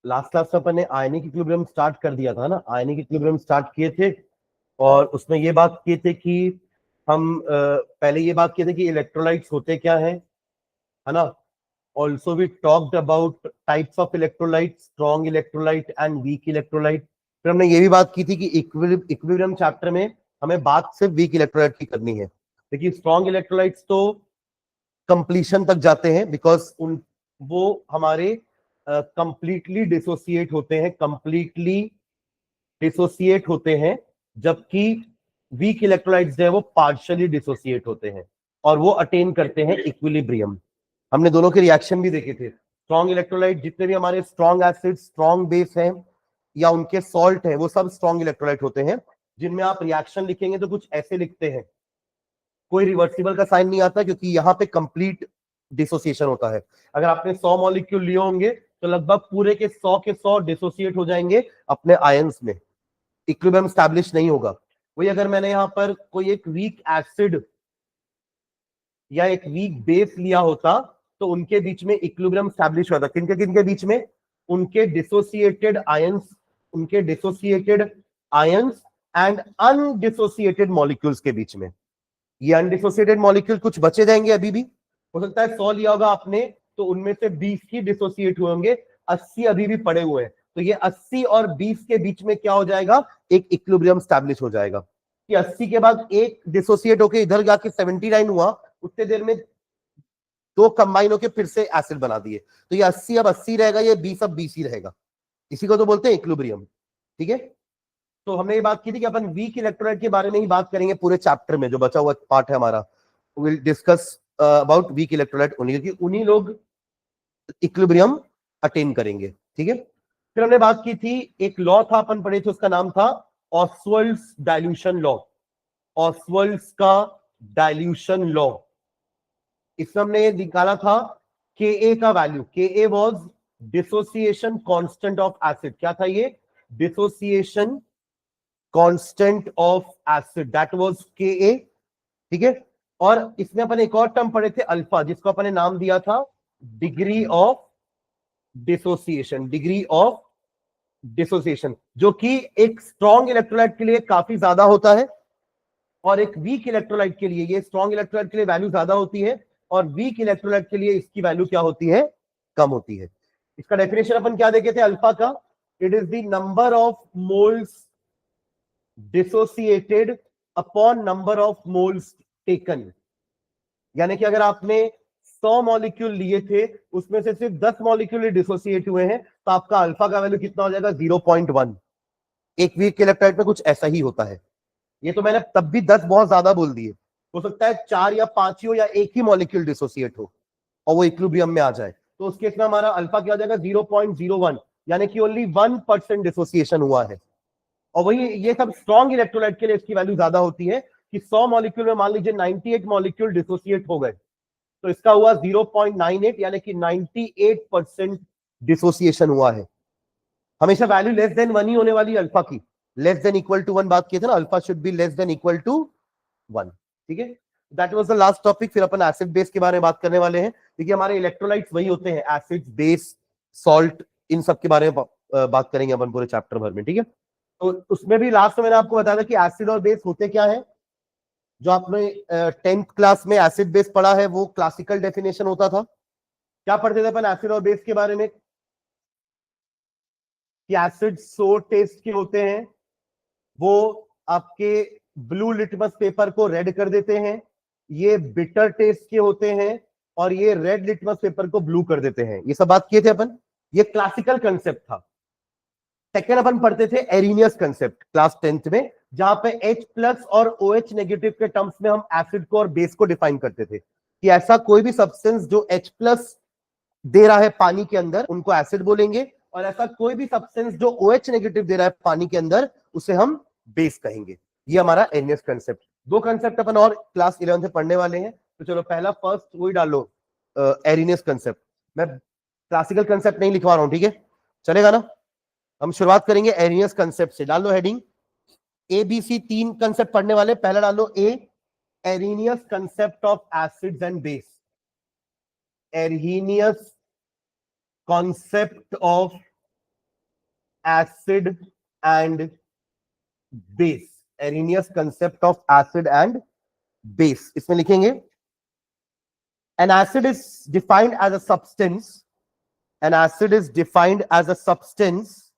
Last class में अपन ने ionic equilibrium start कर दिया था ना, आयनिक इक्विलिब्रियम स्टार्ट किए थे और उसमें ये बात किए थे कि हम पहले ये बात किए थे कि इलेक्ट्रोलाइट्स होते क्या है ना। Also we talked about types of electrolyte, strong electrolyte and weak electrolyte. फिर हमने ये भी बात की थी कि इक्विलिब्रियम चैप्टर में हमें बात सिर्फ वीक इलेक्ट्रोलाइट की करनी है। देखिए स्ट्रॉन्ग इलेक्ट्रोलाइट्स तो कंप्लीशन तक जाते हैं बिकॉज उन वो हमारे कंप्लीटली डिसोसिएट होते हैं, कंप्लीटली डिसोसिएट होते हैं, जबकि वीक इलेक्ट्रोलाइट्स जो है वो पार्शियली डिसोसिएट होते हैं और वो अटेन करते हैं इक्विलिब्रियम। हमने दोनों के रिएक्शन भी देखे थे। स्ट्रॉन्ग इलेक्ट्रोलाइट जितने भी हमारे स्ट्रॉन्ग एसिड, स्ट्रॉन्ग बेस हैं या उनके सॉल्ट हैं, वो सब स्ट्रॉन्ग इलेक्ट्रोलाइट होते हैं, जिनमें आप रिएक्शन लिखेंगे तो कुछ ऐसे लिखते हैं, कोई रिवर्सिबल का साइन नहीं आता क्योंकि यहाँ पे कंप्लीट डिसोसिएशन होता है। अगर आपने 100 मॉलिक्यूल लिए होंगे तो लगभग पूरे के 100 के 100 डिसोसिएट हो जाएंगे अपने आयंस में, इक्विलिब्रियम स्टैब्लिश नहीं होगा। वही अगर मैंने यहाँ पर कोई एक वीक एसिड या एक वीक बेस लिया होता तो उनके बीच में इक्विलिब्रियम स्टैब्लिश होता। किनके किनके बीच में? उनके डिसोसिएटेड आयंस, उनके dissociated ions and undissociated molecules के बीच में। ये अनडिसोसिएटेड मॉलिक्यूल कुछ बचे जाएंगे, अभी भी हो सकता है 100 लिया होगा आपने तो उनमें से 20 ही डिसोसिएट हुए होंगे, 80 अभी भी पड़े हुए हैं। तो ये 80 और 20 के बीच में क्या हो जाएगा? एक इक्विलिब्रियम स्टैब्लिश हो जाएगा कि 80 के बाद एक डिसोसिएट होकर इधर जाके 79 हुआ, उतने देर में दो कंबाइन होकर फिर से एसिड बना दिए, तो ये 80 अब 80 रहेगा, ये 20 अब 20 ही रहेगा। इसी को तो बोलते हैं इक्विलिब्रियम। ठीक है, तो हमने ये बात की थी कि अपन वीक इलेक्ट्रोलाइट के बारे में ही बात करेंगे पूरे चैप्टर में, जो बचा हुआ पार्ट है हमारा, will discuss about weak electrolyte only, क्योंकि उन्हीं लोग इक्विलिब्रियम अटेन करेंगे। ठीक है, फिर हमने बात की थी, एक लॉ था अपन पढ़े थे, उसका नाम था ऑसवर्ल्ड्स डाइल्यूशन लॉ। ऑसवर्ल्ड्स का डाइल्यूशन लॉ, इसमें हमने ये निकाला था के ए का वैल्यू। के ए was dissociation constant of acid. क्या था ये? Dissociation constant of acid, that was के ए। ठीक है, और इसमें अपन एक और टर्म पढ़े थे अल्फा, जिसको अपन ने नाम दिया था degree of dissociation. Degree of dissociation जो कि एक स्ट्रॉन्ग इलेक्ट्रोलाइट के लिए काफी ज्यादा होता है और एक वीक इलेक्ट्रोलाइट के लिए, ये स्ट्रॉन्ग इलेक्ट्रोलाइट के लिए वैल्यू ज्यादा होती है और वीक इलेक्ट्रोलाइट के लिए इसकी वैल्यू क्या होती है? कम होती है। इसका डेफिनेशन अपन क्या देखे थे अल्फा का? It is the number of moles dissociated upon number of moles taken. यानी कि अगर आपने 100 मॉलिक्यूल लिए थे, उसमें से सिर्फ 10 मॉलिक्यूल डिसोसिएट हुए हैं, तो आपका अल्फा का वैल्यू कितना हो जाएगा? 0.1। एक वीक इलेक्ट्रोलाइट में कुछ ऐसा ही होता है। ये तो मैंने तब भी 10 बहुत ज्यादा बोल दिए, हो सकता है 4 या 5 ही हो या एक ही मॉलिक्यूल डिसोसिएट हो और वो इक्विलिब्रियम में आ जाए, तो उस केस में हमारा अल्फा क्या हो जाएगा? 0.01, यानी कि ओनली 1% डिसोसिएशन हुआ है। और वही ये सब स्ट्रॉन्ग इलेक्ट्रोलाइट के लिए इसकी वैल्यू ज्यादा होती है कि 100 मॉलिक्यूल में मान लीजिए 98 मॉलिक्यूल डिसोसिएट हो गए, तो इसका हुआ 0.98, यानी कि 98% डिसोसिएशन हुआ है। हमेशा वैल्यू लेस देन 1 ही होने वाली अल्फा की, लेस देन इक्वल टू 1 बात किए थे ना, alpha should be less than equal to 1। ठीक है, that was the last topic. फिर अपन एसिड बेस के बारे में बात करने वाले हैं, क्योंकि हमारे इलेक्ट्रोलाइट्स वही होते हैं, एसिड, बेस, सॉल्ट, इन सब के बारे में बात करेंगे अपन पूरे चैप्टर भर में। ठीक है, तो उसमें भी लास्ट में मैंने आपको बताया था कि एसिड और बेस होते क्या है। जो आपने 10th क्लास में एसिड बेस पढ़ा है वो क्लासिकल डेफिनेशन होता था। क्या पढ़ते थे अपन एसिड और बेस के बारे में? कि एसिड सोर टेस्ट के होते हैं, वो आपके ब्लू लिटमस पेपर को रेड कर देते हैं। ये बिटर टेस्ट के होते हैं और ये रेड लिटमस पेपर को ब्लू कर देते हैं। ये सब बात किए थे अपन, ये क्लासिकल कंसेप्ट था। सेकेंड अपन पढ़ते थे एरिनियस कंसेप्ट क्लास 10th में, जहां पे H+ और OH नेगेटिव के टर्म्स में हम एसिड को और बेस को डिफाइन करते थे कि ऐसा कोई भी सब्सटेंस जो H+ दे रहा है पानी के अंदर, उनको एसिड बोलेंगे, और ऐसा कोई भी सब्सटेंस जो OH नेगेटिव दे रहा है पानी के अंदर, उसे हम बेस कहेंगे। ये हमारा एरिनियस कंसेप्ट। दो कंसेप्ट अपन और क्लास 11 से पढ़ने वाले हैं, तो चलो पहला फर्स्ट वही डालो, एरिनियस कंसेप्ट। मैं क्लासिकल कंसेप्ट नहीं लिखवा रहा हूं, ठीक है, चलेगा ना? हम शुरुआत करेंगे एरिनियस कंसेप्ट से। डाल लो हेडिंग ABC, 3 कंसेप्ट पढ़ने वाले। पहला डालो A, Arrhenius concept of acids and base. Arrhenius concept of acid and base, Arrhenius concept of acid and base. इसमें लिखेंगे an acid is defined as a substance, an acid is defined as a substance,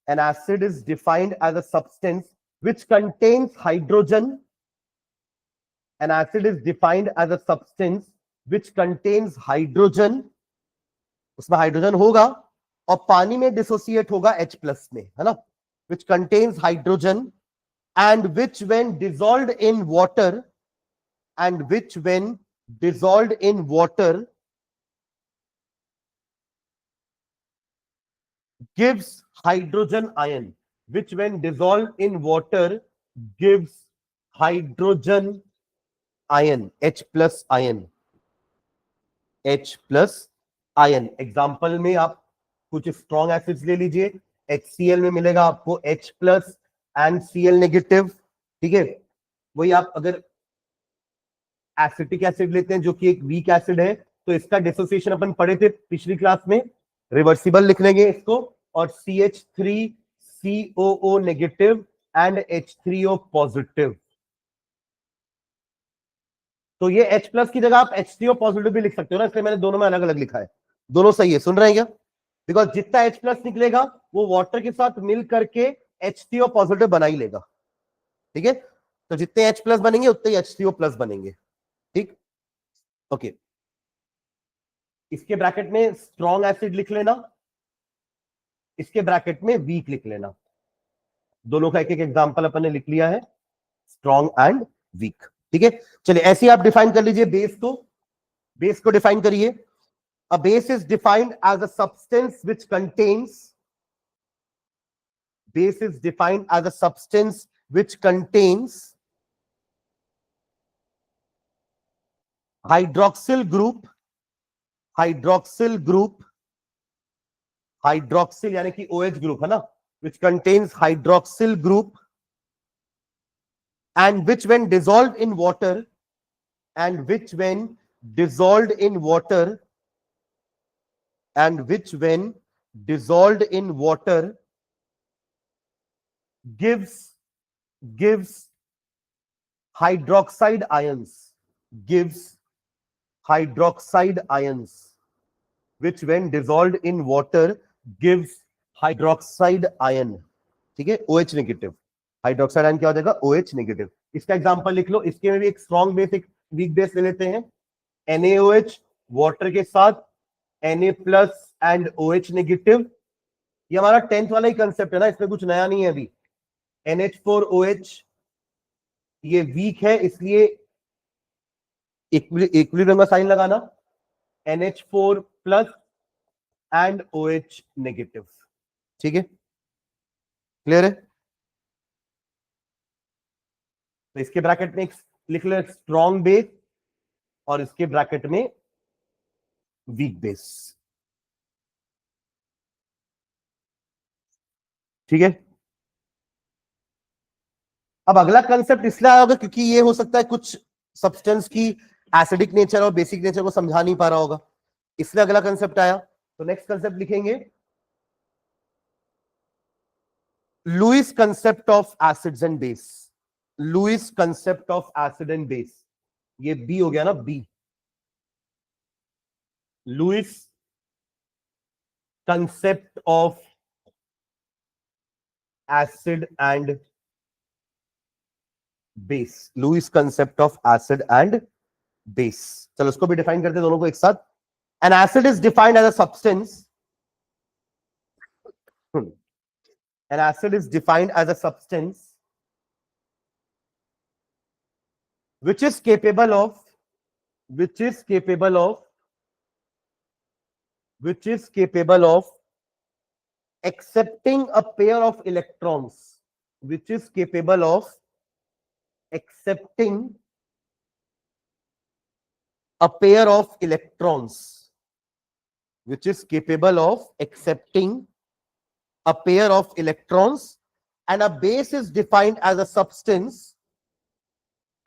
an acid is defined as a substance which contains hydrogen, an acid is defined as a substance which contains hydrogen, उसमें hydrogen होगा और पानी में dissociate होगा H plus में, है ना, which contains hydrogen and which when dissolved in water, and which when dissolved in water gives hydrogen ion, which when dissolved in water gives hydrogen ion, H plus ion, H plus ion. Example में आप कुछ strong acids ले लीजिए, HCl में मिलेगा आपको H plus and Cl negative, ठीक है। वही आप अगर एसिटिक एसिड लेते हैं जो कि एक वीक एसिड है, तो इसका डिसोसिएशन अपन पढ़े थे पिछली क्लास में, रिवर्सिबल लिख लेंगे इसको, और CH3COO negative and H3O positive. तो ये H प्लस की जगह आप H3O पॉजिटिव भी लिख सकते हो ना, इसलिए मैंने दोनों में अलग अलग लिखा है। दोनों सही है, सुन रहे हैं क्या? बिकॉज जितना H प्लस निकलेगा वो वाटर के साथ मिल करके H3O पॉजिटिव बना ही लेगा, ठीक है। तो जितने H प्लस बनेंगे उतने ही H3O प्लस बनेंगे, ठीक, ओके। इसके ब्रैकेट में स्ट्रॉन्ग एसिड लिख लेना, इसके ब्रैकेट में वीक लिख लेना। दोनों का एक एक एग्जांपल अपन ने लिख लिया है, स्ट्रॉन्ग एंड वीक, ठीक है। चलिए ऐसे ही आप डिफाइन कर लीजिए बेस को, बेस को डिफाइन करिए। A base is defined as a substance which contains, base is defined as a substance which contains hydroxyl group, hydroxyl group, hydroxyl यानी कि OH group है ना, which contains hydroxyl group and which when dissolved in water, and which when dissolved in water, and which when dissolved in water gives hydroxide ions, gives hydroxide ions, which when dissolved in water gives hydroxide ion, ठीक है, OH negative. Hydroxide ion क्या हो जाएगा? OH negative. इसका example लिख लो, इसके में भी एक स्ट्रॉन्ग बेस एक वीक बेस ले लेते हैं, NaOH वाटर के साथ Na plus and OH negative. ये हमारा 10th वाला ही कंसेप्ट है ना, इसमें कुछ नया नहीं है अभी। NH4OH ये वीक है, इसलिए इक्विलिब्रियम का साइन लगाना, NH4 plus and OH negative, ठीक है, क्लियर है। तो इसके ब्रैकेट में लिख लो स्ट्रॉन्ग बेस और इसके ब्रैकेट में वीक बेस, ठीक है। अब अगला कंसेप्ट इसलिए आया होगा क्योंकि ये हो सकता है कुछ सब्सटेंस की एसिडिक नेचर और बेसिक नेचर को समझा नहीं पा रहा होगा, इसलिए अगला कंसेप्ट आया। तो नेक्स्ट कंसेप्ट लिखेंगे Lewis concept of acids and base, Lewis concept of acid and base, ये बी हो गया ना, B, Lewis concept of acid and base, Lewis concept of acid and base. चलो उसको भी डिफाइन करते हैं दोनों को एक साथ। An acid is defined as a substance, an acid is defined as a substance which is capable of accepting a pair of electrons, which is capable of accepting a pair of electrons, which is capable of accepting a pair of electrons, and a base is defined as a substance,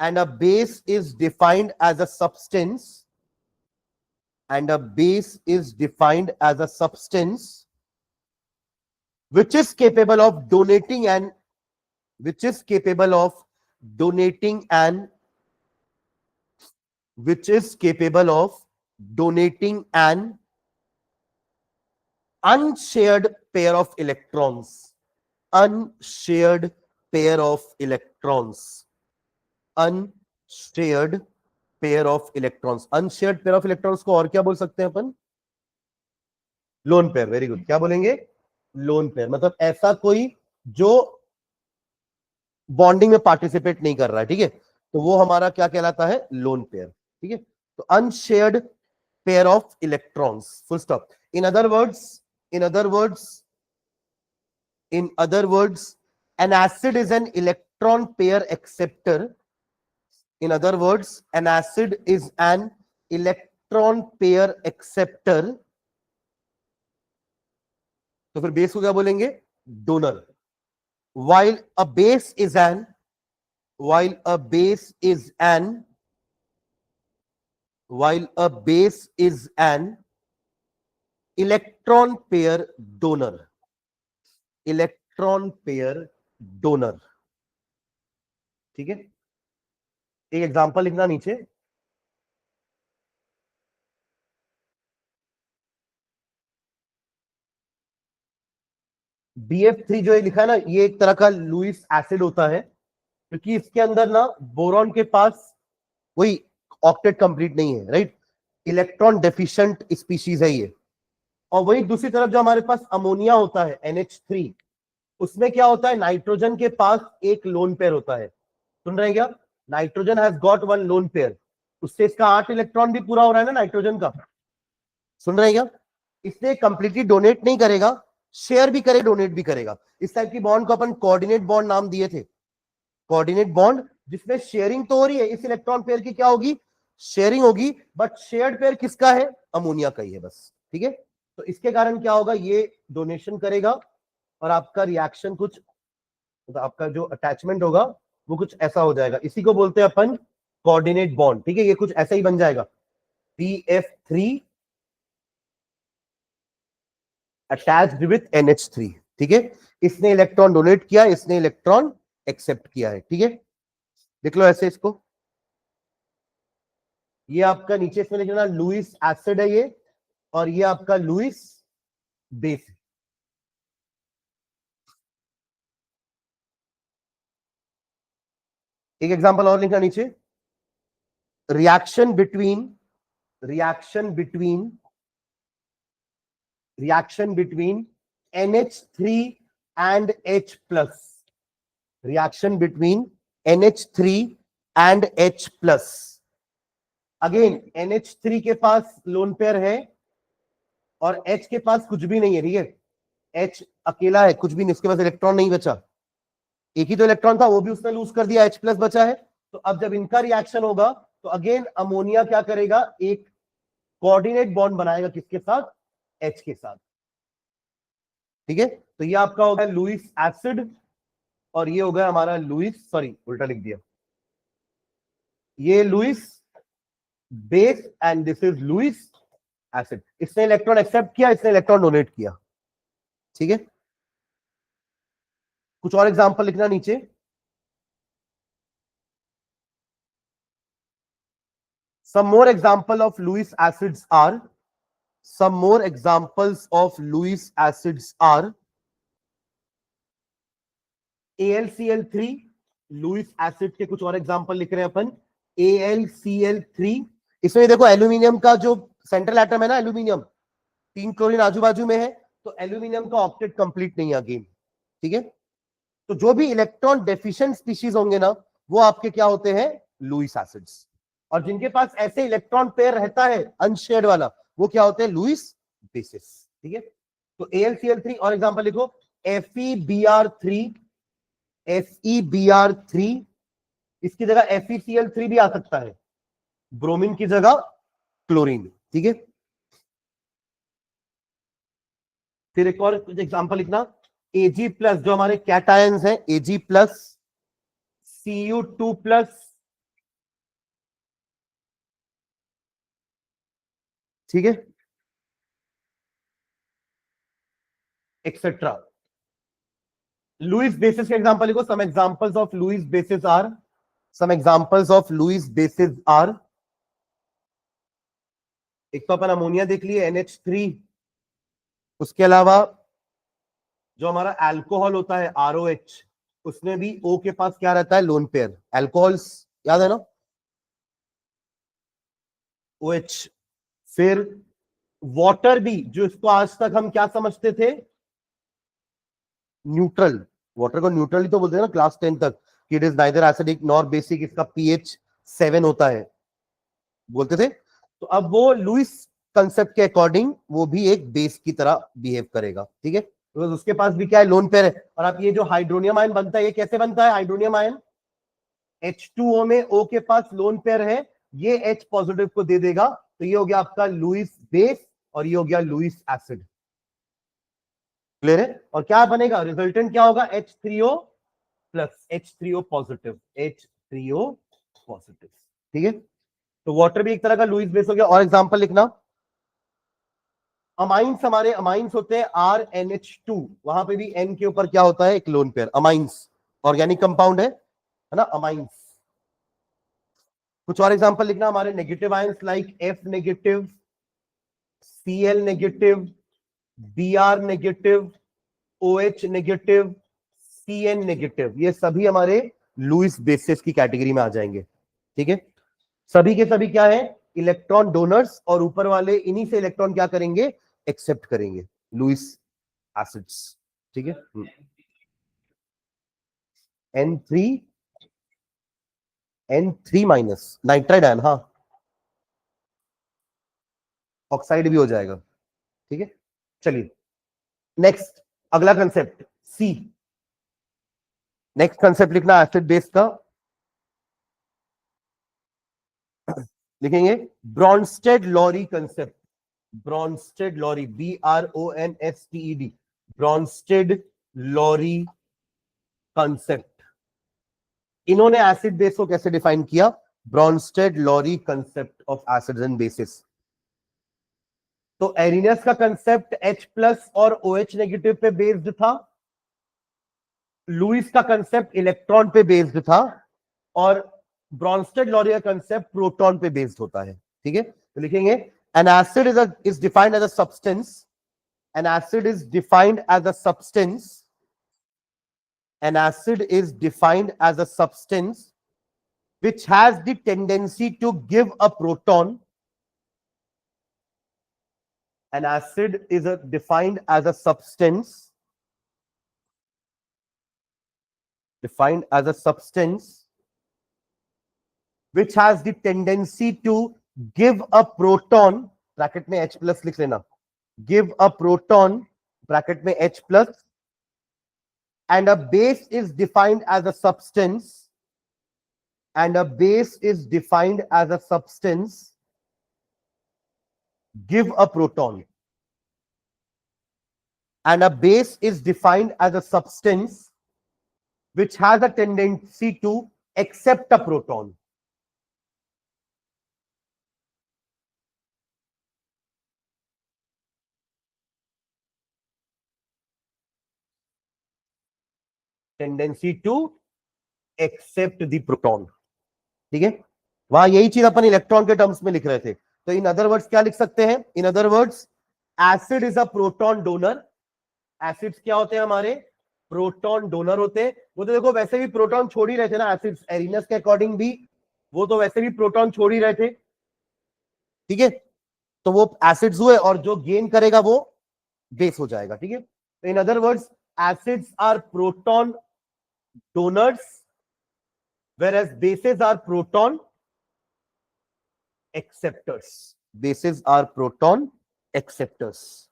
and a base is defined as a substance and a base is defined as a substance which is capable of donating an which is capable of donating an which is capable of donating an unshared pair of electrons. Unshared pair of electrons. Unshared pair of electrons. Unshared pair of electrons को और क्या बोल सकते हैं अपन? Lone pair. Very good. क्या बोलेंगे? Lone pair. मतलब ऐसा कोई जो बॉन्डिंग में पार्टिसिपेट नहीं कर रहा है. ठीक है, तो वो हमारा क्या कहलाता है? Lone pair. ठीक है, तो unshared pair of electrons. Full stop. In other words an acid is an electron pair acceptor. In other words, an acid is an electron pair acceptor. तो फिर बेस को क्या बोलेंगे? Donor. while a base is an electron pair donor. ठीक है, एक example लिखना नीचे. BF3 जो है लिखा है ना, ये एक तरह का लुईस एसिड होता है, क्योंकि इसके अंदर ना बोरॉन के पास वही ऑक्टेट कंप्लीट नहीं है. राइट, इलेक्ट्रॉन डेफिशिएंट स्पीशीज है ये. और वही दूसरी तरफ जो हमारे पास अमोनिया होता है NH3, उसमें क्या होता है? नाइट्रोजन के पास एक लोन पेयर होता है. सुन रहे हैं क्या? Nitrogen has got one lone pair. उससे इसका 8 इलेक्ट्रॉन भी पूरा हो रहा है ना नाइट्रोजन का. सुन रहे हैं क्या? इसलिए कंप्लीटली डोनेट नहीं करेगा, शेयर भी करे, डोनेट भी करेगा. इस टाइप की बॉन्ड को अपन कोऑर्डिनेट बॉन्ड नाम दिए थे. कोऑर्डिनेट बॉन्ड जिसमें शेयरिंग तो हो रही है, इस इलेक्ट्रॉन पेयर की क्या होगी? शेयरिंग होगी, बट शेयर्ड पेयर किसका है? अमोनिया का ही है बस. ठीक है, तो इसके कारण क्या होगा? ये डोनेशन करेगा और आपका रिएक्शन कुछ, तो आपका जो अटैचमेंट होगा वो कुछ ऐसा हो जाएगा. इसी को बोलते हैं अपन कोऑर्डिनेट बॉन्ड. ठीक है, ये कुछ ऐसा ही बन जाएगा. BF3 attached with NH3. ठीक है, इसने इलेक्ट्रॉन डोनेट किया, इसने इलेक्ट्रॉन एक्सेप्ट किया है. ठीक है, देख लो ऐसे इसको. ये आपका नीचे इसमें लिखना लुईस एसिड है ये, और ये आपका लुईस बेस है. एक एग्जांपल और लिखना नीचे. Reaction between NH3 and H plus. Reaction between NH3 and H plus. Again NH3 के पास लोन पेयर है और H के पास कुछ भी नहीं है. ठीक है, H अकेला है, कुछ भी नहीं, उसके पास इलेक्ट्रॉन नहीं बचा. एक ही तो इलेक्ट्रॉन था, वो भी उसने लूज कर दिया, H प्लस बचा है. तो अब जब इनका रिएक्शन होगा तो अगेन अमोनिया क्या करेगा? एक कोऑर्डिनेट बॉन्ड बनाएगा. किसके साथ? H के साथ. ठीक है, तो ये आपका हो गया लुईस एसिड और ये हो गया हमारा लुईस, सॉरी उल्टा लिख दिया, ये Lewis base and this is Lewis acid. इसने इलेक्ट्रॉन एक्सेप्ट किया, इसने इलेक्ट्रॉन डोनेट किया. ठीक है, कुछ और एग्जांपल लिखना नीचे. Some more examples of Lewis acids are AlCl3. Lewis acid के कुछ और एग्जांपल लिख रहे हैं अपन. AlCl3, इसमें देखो एल्यूमिनियम का जो सेंट्रल एटम है ना, एल्यूमिनियम 3 क्लोरीन आजू बाजू में है, तो एल्यूमिनियम का ऑक्टेट कंप्लीट नहीं है अगेन. ठीक है, तो जो भी इलेक्ट्रॉन डेफिशिएंट स्पीशीज होंगे ना, वो आपके क्या होते हैं? Lewis acids. और जिनके पास ऐसे इलेक्ट्रॉन पेयर रहता है अनशेयर्ड वाला, वो क्या होते हैं? Lewis bases. ठीक है, तो AlCl3 और एग्जांपल लिखो. FeBr3, इसकी जगह FeCl3 भी आ सकता है, ब्रोमीन की जगह क्लोरीन. ठीक है, फिर एक और कुछ एग्जांपल लिखना. Ag प्लस, जो हमारे कैटायंस हैं, Ag प्लस, Cu2 प्लस, ठीक है, एक्सेट्रा। लुईस बेसिस के एग्जांपल लिखो। Some examples of Lewis bases are, some examples of Lewis bases are. एक तो अपन अमोनिया देख लिए NH3, उसके अलावा जो हमारा अल्कोहल होता है ROH, उसमें भी O के पास क्या रहता है, लोन पेयर। अल्कोहल्स याद है ना, OH। फिर वाटर भी, जो इसको आज तक हम क्या समझते थे, न्यूट्रल। वाटर को न्यूट्रल ही तो बोलते हैं ना क्लास 10 तक, कि it is neither acidic nor basic, इसका पीएच 7 होता है, बोलते थे। तो अब वो लुईस कंसेप्ट के अकॉर्डिंग वो भी एक बेस की तरह बिहेव करेगा, ठीक है। तो उसके पास भी क्या है, लोन पेयर है। और आप ये जो हाइड्रोनियम आयन बनता है, ये कैसे बनता है हाइड्रोनियम आयन, H2O में O के पास लोन पेयर है, ये H पॉजिटिव को दे देगा, तो ये हो गया आपका लुईस बेस और ये हो गया लुईस एसिड। क्लियर है। और क्या बनेगा, रिजल्टेंट क्या होगा, H3O plus H3O positive, H3O positive, ठीक है। तो वाटर भी एक तरह का लुईस बेस हो गया। और एग्जांपल लिखना, अमाइंस, हमारे अमाइंस होते हैं RNH2, वहां पे भी N के ऊपर क्या होता है, एक lone pair. Amines organic compound है ना, अमाइंस। कुछ और एग्जांपल लिखना, हमारे negative ions like F negative, Cl negative, Br negative, OH negative, Cn negative, ये सभी हमारे लुईस बेसिस की कैटेगरी में आ जाएंगे, ठीक है। सभी के सभी क्या है, इलेक्ट्रॉन डोनर्स, और ऊपर वाले इन्हीं से इलेक्ट्रॉन क्या करेंगे, एक्सेप्ट करेंगे, लुईस एसिड्स, ठीक है। N3, N3 minus nitride ion, हाँ, ऑक्साइड भी हो जाएगा, ठीक है। चलिए नेक्स्ट, अगला कंसेप्ट सी। नेक्स्ट कंसेप्ट लिखना एसिड बेस का, लिखेंगे Bronsted Lowry concept. Bronsted Lowry, BRONSTED, Bronsted Lowry concept. इन्होंने एसिड बेस को कैसे डिफाइन किया, Bronsted Lowry concept of acids and bases. तो एरिनस का कंसेप्ट H प्लस और OH नेगेटिव पे बेस्ड था, लुईस का कंसेप्ट इलेक्ट्रॉन पे बेस्ड था, और ब्रॉन्स्टेड लॉरी का कंसेप्ट प्रोटॉन पे बेस्ड होता है, ठीक है। तो लिखेंगे an acid is defined as a substance, an acid is defined as a substance, an acid is defined as a substance which has the tendency to give a proton. An acid is defined as a substance, defined as a substance which has the tendency to give a proton, bracket में H plus लिख लेना, give a proton, bracket में H plus, and a base is defined as a substance, and a base is defined as a substance give a proton, and a base is defined as a substance which has a tendency to accept a proton. Tendency to accept the proton, ठीक है। वहां यही चीज अपन electron के terms में लिख रहे थे, तो इन अदर वर्ड्स क्या लिख सकते हैं, इन other words acid is a proton donor. Acids क्या होते हैं हमारे, प्रोटॉन डोनर होते हैं। वो तो देखो वैसे भी प्रोटॉन छोड़ ही रहे थे ना एसिड्स, एरिनस के अकॉर्डिंग भी वो तो वैसे भी प्रोटॉन छोड़ ही रहे थे, ठीक है। तो वो एसिड्स हुए, और जो गेन करेगा वो बेस हो जाएगा, ठीक है। तो in other words acids are proton donors whereas bases are proton acceptors, bases are proton acceptors.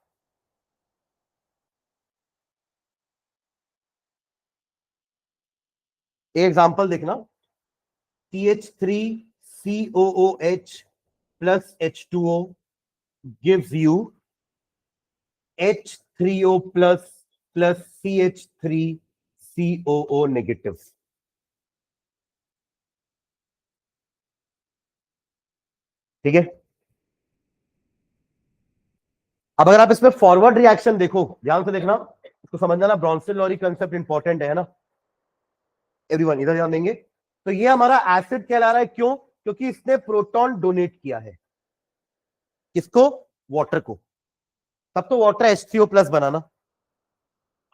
Example देखना, CH3COOH plus H2O gives you H3O plus CH3COO negative, ठीक है। अब अगर आप इसमें फॉरवर्ड रिएक्शन देखो, ध्यान से देखना, इसको समझना ना, ब्रॉन्सन लॉरी कंसेप्ट इंपॉर्टेंट है ना एवरीवन, इधर ध्यान देंगे। तो ये हमारा एसिड कहला रहा है, क्यों? क्योंकि इसने प्रोटॉन डोनेट किया है, किसको? वाटर को। तब तो वाटर H3O+ बनाना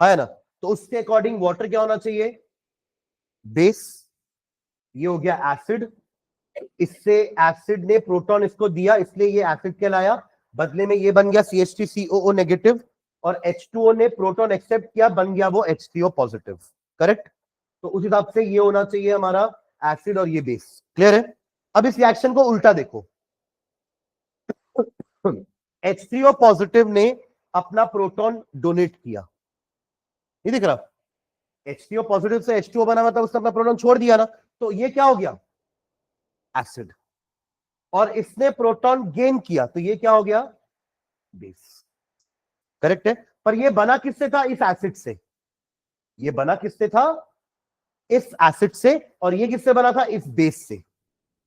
है ना, तो उसके अकॉर्डिंग वाटर क्या होना चाहिए? बेस। ये हो गया एसिड, इससे एसिड ने प्रोटॉन इसको दिया, इसलिए ये एसिड कहलाया। बदले में ये बन गया CH3COO नेगेटिव, और H2O ने प्रोटॉन एक्सेप्ट किया, बन गया वो H3O पॉजिटिव। करेक्ट? तो उस हिसाब से ये होना चाहिए हमारा एसिड और ये बेस। क्लियर है? अब इस रिएक्शन को उल्टा देखो। H3O पॉजिटिव ने अपना प्रोटॉन डोनेट किया, ये दिख रहा? H3O पॉजिटिव से H2O बना, मतलब उसने अपना प्रोटॉन छोड़ दिया ना, तो ये क्या हो गया? एसिड। और इसने प्रोटॉन गेन किया, तो ये क्या हो गया? बेस। करेक्ट है? पर ये बना किससे था? इस एसिड से। ये बना किससे था? इस एसिड से। और ये किससे बना था? इस बेस से।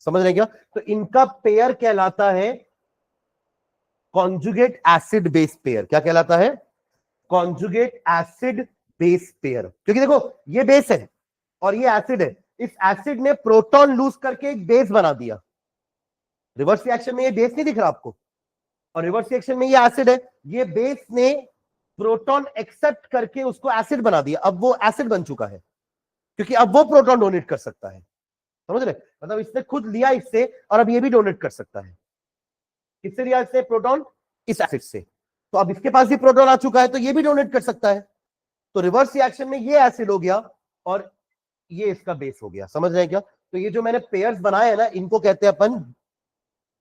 समझ रहे क्या? तो इनका पेयर कहलाता है कॉन्जुगेट एसिड बेस पेयर। क्या कहलाता है? Conjugate acid base pair. क्योंकि देखो, ये बेस है और ये एसिड है, इस एसिड ने प्रोटॉन लूज करके एक बेस बना दिया। रिवर्स रिएक्शन में ये बेस नहीं दिख रहा आपको, और रिवर्स रिएक्शन में ये एसिड है, ये बेस ने प्रोटॉन एक्सेप्ट करके उसको एसिड बना दिया। अब वो एसिड बन चुका है, क्योंकि अब वो प्रोटॉन डोनेट कर सकता है। समझ रहे? मतलब इसने खुद लिया इससे, और अब ये भी डोनेट कर सकता है। किससे लिया इसने प्रोटॉन? इस एसिड से। तो अब इसके पास भी प्रोटॉन आ चुका है, तो ये भी डोनेट कर सकता है। तो रिवर्स रिएक्शन में ये एसिड हो गया और ये इसका बेस हो गया। समझ रहे हैं क्या? तो ये जो मैंने पेयर्स बनाए हैं ना, इनको कहते हैं अपन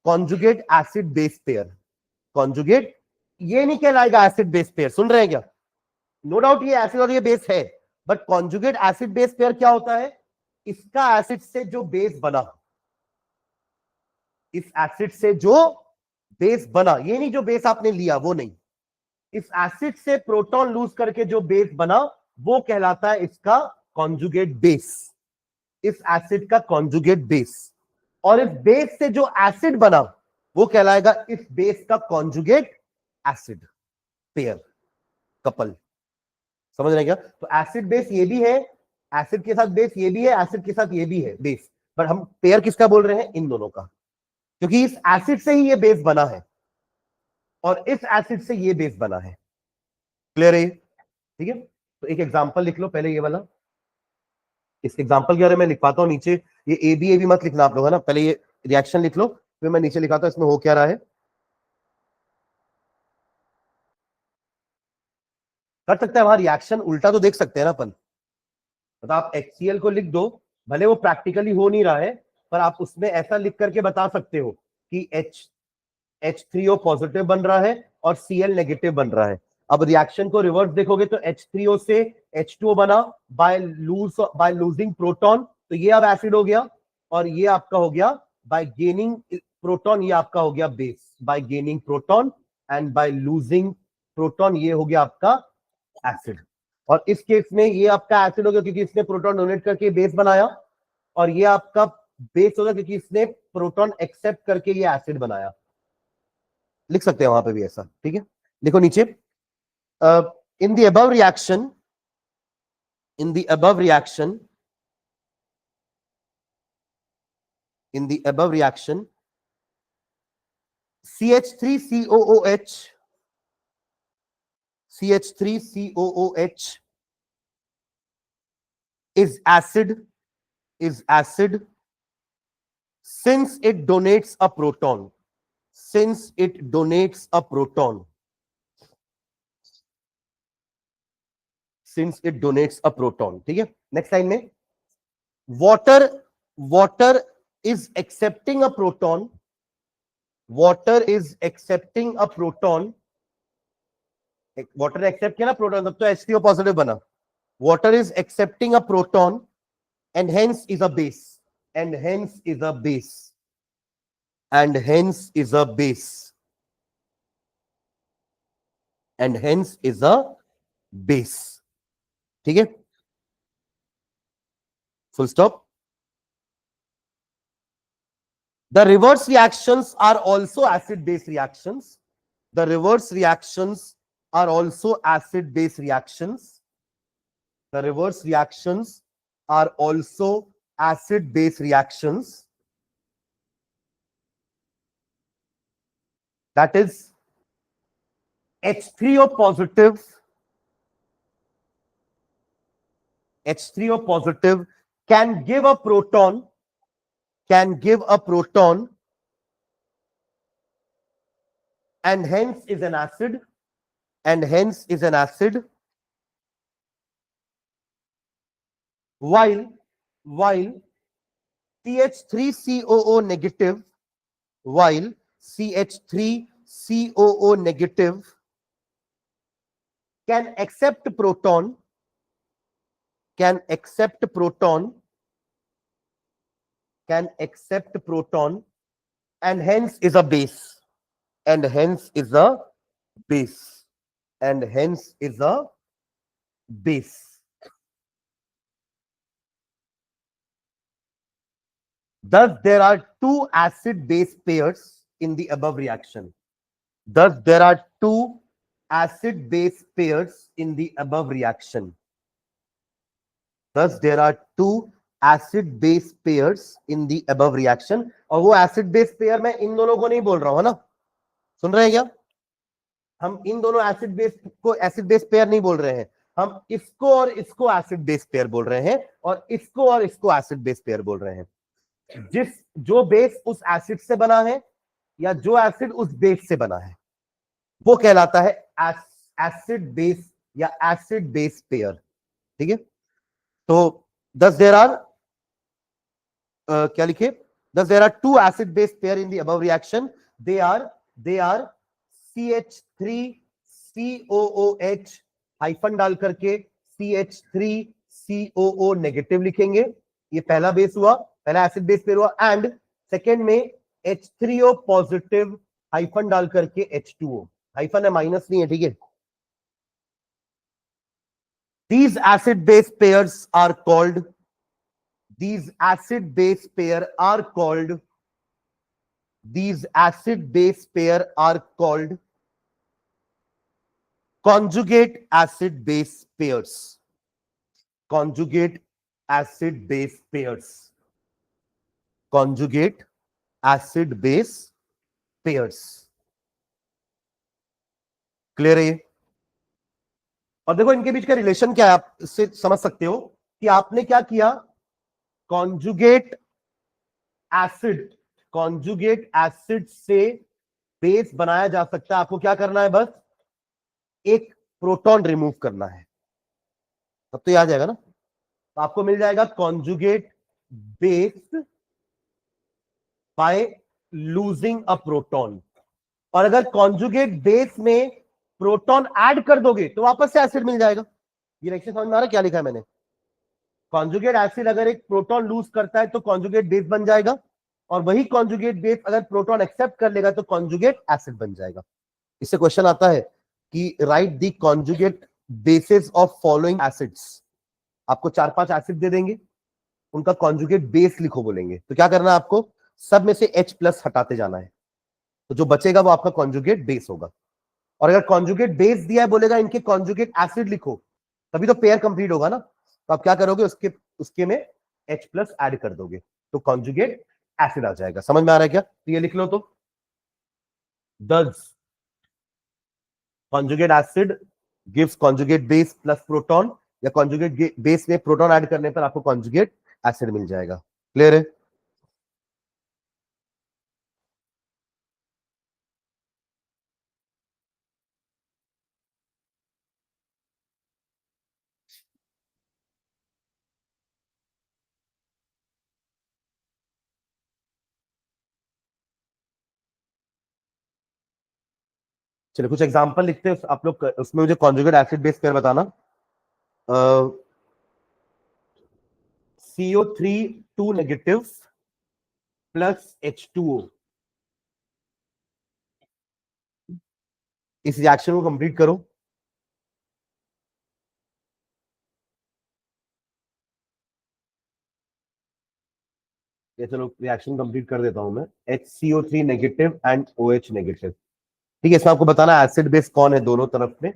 conjugate acid base pair. Conjugate, ये नहीं कहलाएगा एसिड बेस पेयर। सुन रहे हैं क्या? नो डाउट ये एसिड और ये बेस है, but conjugate acid base pair क्या होता है? इसका एसिड से जो बेस बना, इस एसिड से जो बेस बना, ये नहीं जो बेस आपने लिया वो नहीं, इस एसिड से प्रोटॉन लूज करके जो बेस बना, वो कहलाता है इसका कॉन्जुगेट बेस। इस एसिड का कॉन्जुगेट बेस। और इस बेस से जो एसिड बना, वो कहलाएगा इस बेस का कॉन्जुगेट एसिड पेयर, कपल। समझ रहे हैं क्या? तो एसिड बेस ये भी है, एसिड के साथ बेस ये भी है, एसिड के साथ ये भी है बेस, पर हम पेयर किसका बोल रहे हैं? इन दोनों का, क्योंकि इस एसिड से ही ये बेस बना है और इस एसिड से ये बेस बना है। क्लियर है? ठीक है? तो एक एग्जांपल लिख लो पहले, ये वाला। इस एग्जांपल के बारे में लिखवाता हूं नीचे। ये ए बी मत लिखना आप लोग, है ना, पहले ये रिएक्शन लिख लो, फिर मैं नीचे लिखाता हूं इसमें हो क्या रहा है। कर सकते हैं वहां रिएक्शन उल्टा तो देख सकते हैं ना अपन। मतलब आप HCl को लिख दो, भले वो प्रैक्टिकली हो नहीं रहा है, पर आप उसमें ऐसा लिख करके बता सकते हो कि H3O पॉजिटिव बन रहा है और Cl नेगेटिव बन रहा है। अब रिएक्शन को रिवर्स देखोगे तो H3O से H2O बना बाय लूजिंग प्रोटॉन, तो ये अब एसिड हो गया, और ये आपका हो गया बाय गेनिंग प्रोटॉन, ये आपका हो गया base. Bye gaining proton and by losing proton, ये हो गया आपका एसिड। और इस केस में ये आपका एसिड हो गया क्योंकि इसने प्रोटॉन डोनेट करके बेस बनाया, और ये आपका बेस होगा क्योंकि इसने प्रोटॉन एक्सेप्ट करके ये एसिड बनाया। लिख सकते हैं वहां पे भी ऐसा। ठीक है? देखो नीचे, in the above reaction, in the above reaction, in the above reaction, CH3COOH, CH3COOH is acid since it donates a proton. Since it donates a proton. Since it donates a proton. ठीक है? Next line में, water is accepting a proton. Water is accepting a proton. Water accept किया ना proton, तब तो H3O positive बना. Water is accepting a proton and hence is a base. And hence is a base. And hence is a base. And hence is a base. ठीक है? Full stop. The reverse reactions are also acid-base reactions. The reverse reactions are also acid base reactions. The reverse reactions are also acid base reactions. That is H3O positive. H3O positive can give a proton, and hence is an acid, while CH3COO negative, can accept proton, and hence is a base, Thus, there are two acid base pairs in the above reaction. Thus, there are two acid base pairs in the above reaction. Thus, there are two acid base pairs in the above reaction. और वो acid base pair मैं इन दोनों को नहीं बोल रहा हूं, है ना? सुन रहे हैं क्या? हम इन दोनों acid base को acid base pair नहीं बोल रहे हैं. हम इसको और इसको acid base pair बोल रहे हैं और इसको acid base pair बोल रहे हैं. जो बेस उस एसिड से बना है या जो एसिड उस बेस से बना है वो कहलाता है एसिड बेस या एसिड बेस पेयर. ठीक है, तो thus there are क्या लिखे? Thus there are two acid base pair in the above reaction. They are CH3COOH hyphen डाल करके CH3COO नेगेटिव लिखेंगे. ये पहला बेस हुआ, पहला एसिड बेस पेयर हुआ. एंड सेकेंड में H3O पॉजिटिव हाइफन डाल करके H2O. हाइफन है, माइनस नहीं है. ठीक है, these acid base pairs are called conjugate acid base pairs. Conjugate acid base pairs. Clear है ये? और देखो इनके बीच का रिलेशन क्या है, आप इससे समझ सकते हो कि आपने क्या किया. कॉन्जुगेट एसिड से बेस बनाया जा सकता है. आपको क्या करना है? बस एक प्रोटॉन रिमूव करना है, तब तो ये आ जाएगा ना. तो आपको मिल जाएगा conjugate base by losing a proton. और अगर कॉन्जुगेट बेस में प्रोटॉन ऐड कर दोगे तो वापस से एसिड मिल जाएगा. ये रिएक्शन समझ में आ रहा है क्या लिखा है मैंने? कॉन्जुगेट एसिड अगर एक प्रोटॉन लूज करता है तो कॉन्जुगेट बेस बन जाएगा, और वही कॉन्जुगेट बेस अगर प्रोटॉन एक्सेप्ट कर लेगा तो कॉन्जुगेट एसिड बन जाएगा. इससे क्वेश्चन आता है कि right the conjugate basis of following acids. आपको 4-5 एसिड दे देंगे, उनका कॉन्जुगेट बेस लिखो बोलेंगे, तो क्या करना है आपको? सब में से H+ हटाते जाना है, तो जो बचेगा वो आपका कॉन्जुगेट बेस होगा. और अगर कॉन्जुगेट बेस दिया है, बोलेगा इनके कॉन्जुगेट एसिड लिखो, तभी तो पेयर कंप्लीट होगा ना. तो आप क्या करोगे? उसके में H+ ऐड कर दोगे तो कॉन्जुगेट एसिड आ जाएगा. समझ में आ रहा है क्या? तो ये लिख लो. तो thus conjugate acid gives conjugate base plus proton, या conjugate base में प्रोटॉन ऐड करने पर आपको conjugate acid मिल जाएगा. क्लियर है? चलिए कुछ एग्जांपल लिखते हैं आप लोग. उसमें मुझे conjugate acid base पेयर बताना. CO3 2 negative plus H2O. इस रिएक्शन को कंप्लीट करो. ये चलो रिएक्शन कंप्लीट कर देता हूं मैं. HCO3 negative and OH negative. ठीक है, इसमें आपको बताना एसिड बेस कौन है दोनों तरफ में।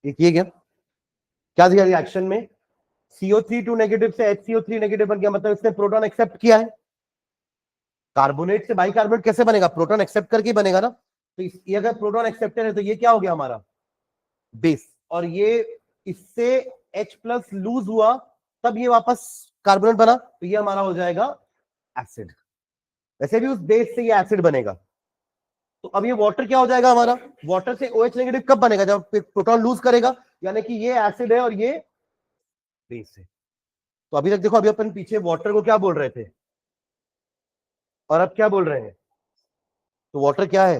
देखिए क्या क्या दिया रिएक्शन में, CO3 2 नेगेटिव से HCO3 नेगेटिव बन गया, मतलब इसने प्रोटॉन एक्सेप्ट किया है। कार्बोनेट से बाइकार्बोनेट कैसे बनेगा, प्रोटॉन एक्सेप्ट करके बनेगा ना। तो ये अगर प्रोटॉन एक्सेप्टर है तो ये क्या हो गया हमारा बेस, और ये इससे H प्लस लूज हुआ तब ये वापस कार्बोनेट बना, तो ये हमारा हो जाएगा एसिड। वैसे भी उस बेस से ये एसिड बनेगा। तो अब ये वाटर क्या हो जाएगा हमारा, वाटर से OH नेगेटिव कब बनेगा, जब प्रोटॉन लूज करेगा, यानी कि ये एसिड है और ये बेस है। तो अभी तक देखो, अभी अपन पीछे वाटर को क्या बोल रहे थे और अब क्या बोल रहे हैं। तो वाटर क्या है,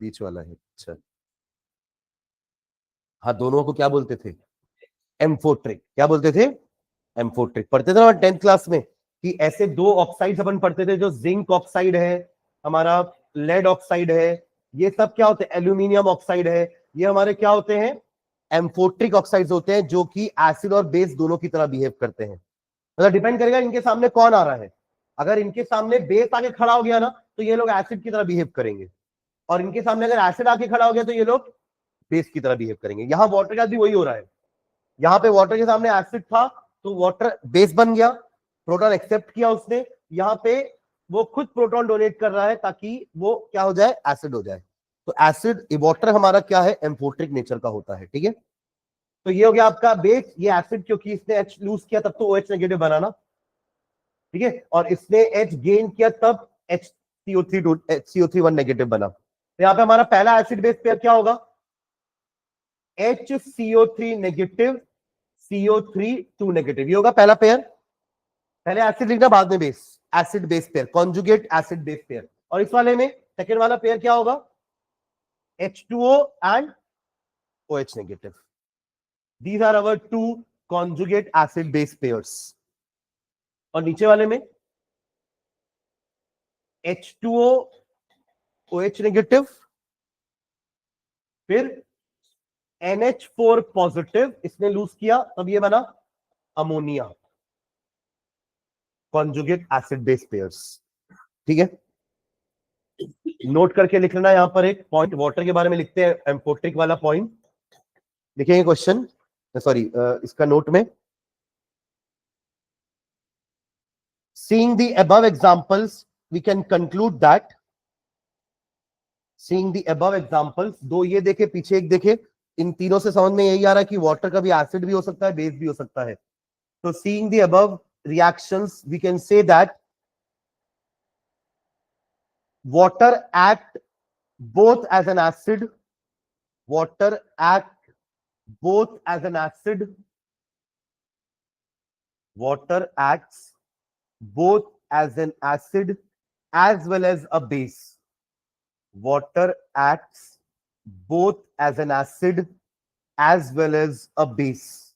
बीच वाला है। अच्छा, हाँ, दोनों को क्या बोलते थे, एम्फोट्रिक। क्या बोलते थे, एम्फोट्रिक। पढ़ते थे ना 10th क्लास में कि ऐसे दो ऑक्साइड अपन पढ़ते थे, जो जिंक ऑक्साइड है हमारा, लेड ऑक्साइड है, ये सब क्या होते हैं, एल्यूमिनियम ऑक्साइड है, ये हमारे क्या होते हैं, एम्फोट्रिक ऑक्साइड्स होते हैं, जो कि एसिड और बेस दोनों की तरह बिहेव करते हैं। मतलब डिपेंड करेगा इनके सामने कौन आ रहा है। अगर इनके सामने बेस आके खड़ा हो गया ना, तो ये लोग एसिड की तरह बिहेव करेंगे, और इनके सामने अगर एसिड आके खड़ा हो गया तो ये लोग बेस की तरह बिहेव करेंगे। यहां वाटर का भी वही हो रहा है। यहाँ पे वाटर के सामने एसिड था तो वाटर बेस बन गया, प्रोटॉन एक्सेप्ट किया उसने, यहाँ पे वो खुद प्रोटॉन डोनेट कर रहा है ताकि वो क्या हो जाए, एसिड हो जाए। तो एसिड वाटर हमारा क्या है, एम्फोट्रिक नेचर का होता है। ठीक है, तो ये हो गया आपका बेस, ये एसिड क्योंकि इसने H लूज किया तब तो OH नेगेटिव बना ना। ठीक है, और इसने H गेन किया तब HCO3 1 नेगेटिव बना। तो यहाँ पे हमारा पहला एसिड बेस पेयर क्या होगा, HCO3 नेगेटिव CO3 2 नेगेटिव, ये होगा पहला पेयर। पहले एसिड लिखना, बाद में base, acid base pair, conjugate acid base pair. और इस वाले में सेकेंड वाला पेयर क्या होगा, H2O and OH negative. These are our two conjugate acid base pairs. और नीचे वाले में H2O OH नेगेटिव, फिर NH4 पॉजिटिव, इसने लूज किया तब ये बना ammonia, conjugate acid base pairs. ठीक है, नोट करके लिख लेना यहां पर एक पॉइंट, वाटर के बारे में लिखते हैं, एम्फोट्रिक वाला पॉइंट लिखेंगे क्वेश्चन, सॉरी इसका नोट में। Seeing the above examples, we can conclude that, seeing the above examples, दो ये देखे पीछे एक देखे, इन तीनों से समझ में यही आ रहा है कि वाटर का भी एसिड भी हो सकता है, बेस भी हो सकता है। तो seeing the above reactions, we can say that water act both as an acid, water act both as an acid, water acts both as an acid as well as a base. Water acts both as an acid as well as a base,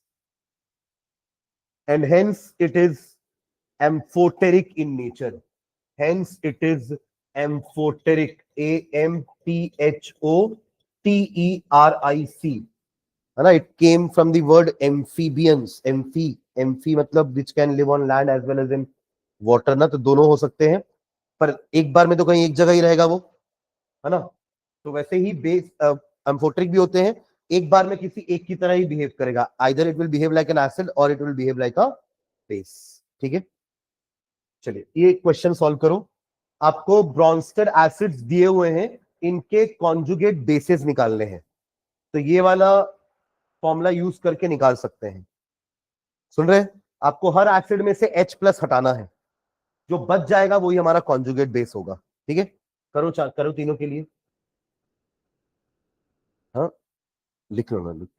and hence it is amphoteric in nature. Hence it is amphoteric, AMPHOTERIC, है ना। It came from the word amphibians, amphi मतलब which can live on land as well as in water ना, तो दोनों हो सकते हैं, पर एक बार में तो कहीं एक जगह ही रहेगा वो, है ना। तो वैसे ही बेस एम्फोट्रिक भी होते हैं, एक बार में किसी एक की तरह ही बिहेव करेगा, either it will behave like an acid और it will behave like a base. ठीक है, चलिए ये क्वेश्चन सॉल्व करो। आपको ब्रॉन्स्टेड एसिड्स दिए हुए हैं, इनके कॉन्जुगेट बेसिस निकालने हैं, तो ये वाला फॉर्मूला यूज करके निकाल सकते हैं। सुन रहे हैं? आपको हर एसिड में से H प्लस हटाना है, जो बच जाएगा वही हमारा कॉन्जुगेट बेस होगा। ठीक है, करो करो तीनों के लिए। हाँ लिख लो ना, लिख।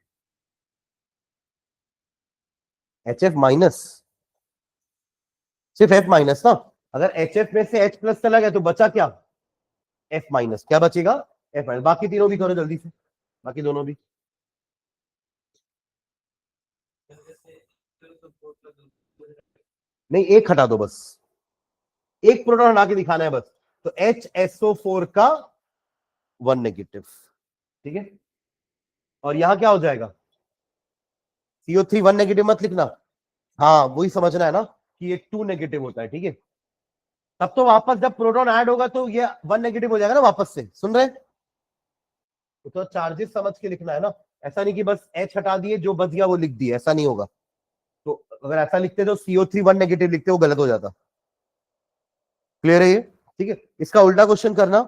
HF माइनस, सिर्फ F माइनस ना। अगर HF में से H प्लस चला गया तो बचा क्या? F minus. क्या बचेगा? F minus. बाकी तीनों भी करो जल्दी से, बाकी दोनों भी। नहीं, एक हटा दो बस, एक प्रोटॉन हटा के दिखाना है बस। तो HSO4 का 1 नेगेटिव। ठीक है, और यहां क्या हो जाएगा? CO3 1 नेगेटिव मत लिखना। हाँ वही समझना है ना कि ये 2 नेगेटिव होता है। ठीक है, तब तो जब प्रोटॉन ऐड होगा तो ये 1 नेगेटिव हो जाएगा ना वापस से। सुन रहे? तो चार्जेस समझ के लिखना है ना, ऐसा नहीं कि बस H हटा दिए जो बच गया वो लिख दिए, ऐसा नहीं होगा। तो अगर ऐसा लिखते तो CO3 1 नेगेटिव लिखते, वो गलत हो जाता। क्लियर है ये? ठीक है, इसका उल्टा क्वेश्चन करना।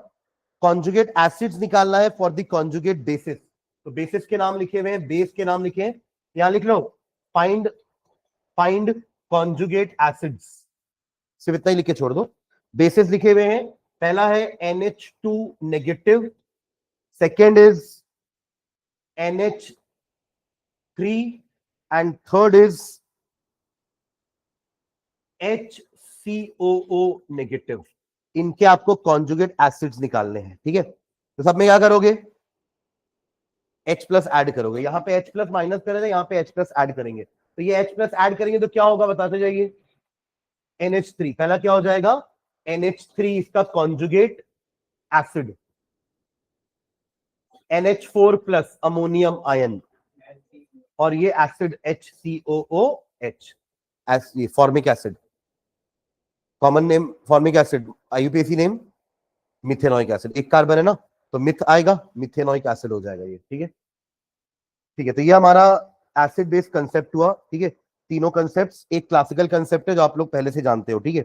कॉन्जुगेट एसिड्स निकालना है फॉर द कॉन्जुगेट बेसिस। तो बेसिस के नाम लिखे हुए हैं, बेस के नाम लिखे हैं, यहां लिख लो फाइंड फाइंड कॉन्जुगेट एसिड्स। सिर्फ इतना ही लिख के छोड़ दो। बेसिस लिखे हुए हैं, पहला है NH2 negative, second is NH3 and third is HCOO negative. इनके आपको कॉन्जुगेट एसिड्स निकालने हैं। ठीक है, तो सब में क्या करोगे? H प्लस ऐड करोगे, यहां पे H प्लस माइनस करेंगे, यहां पे H प्लस ऐड करेंगे। तो ये H प्लस ऐड करेंगे तो क्या होगा बताते जाइए। NH3 पहला क्या हो जाएगा? NH3 इसका conjugate acid, NH4 plus ammonium ion, और ये एसिड HCOOH, ये formic acid. Common name formic acid, IUPAC name methanoic acid. एक कार्बन है ना, तो मिथ आएगा, मिथेनोइक एसिड हो जाएगा ये। ठीक है, ठीक है, तो ये हमारा एसिड बेस्ड कंसेप्ट हुआ। ठीक है, तीनों कंसेप्ट एक क्लासिकल कंसेप्ट है जो आप लोग पहले से जानते हो। ठीक है,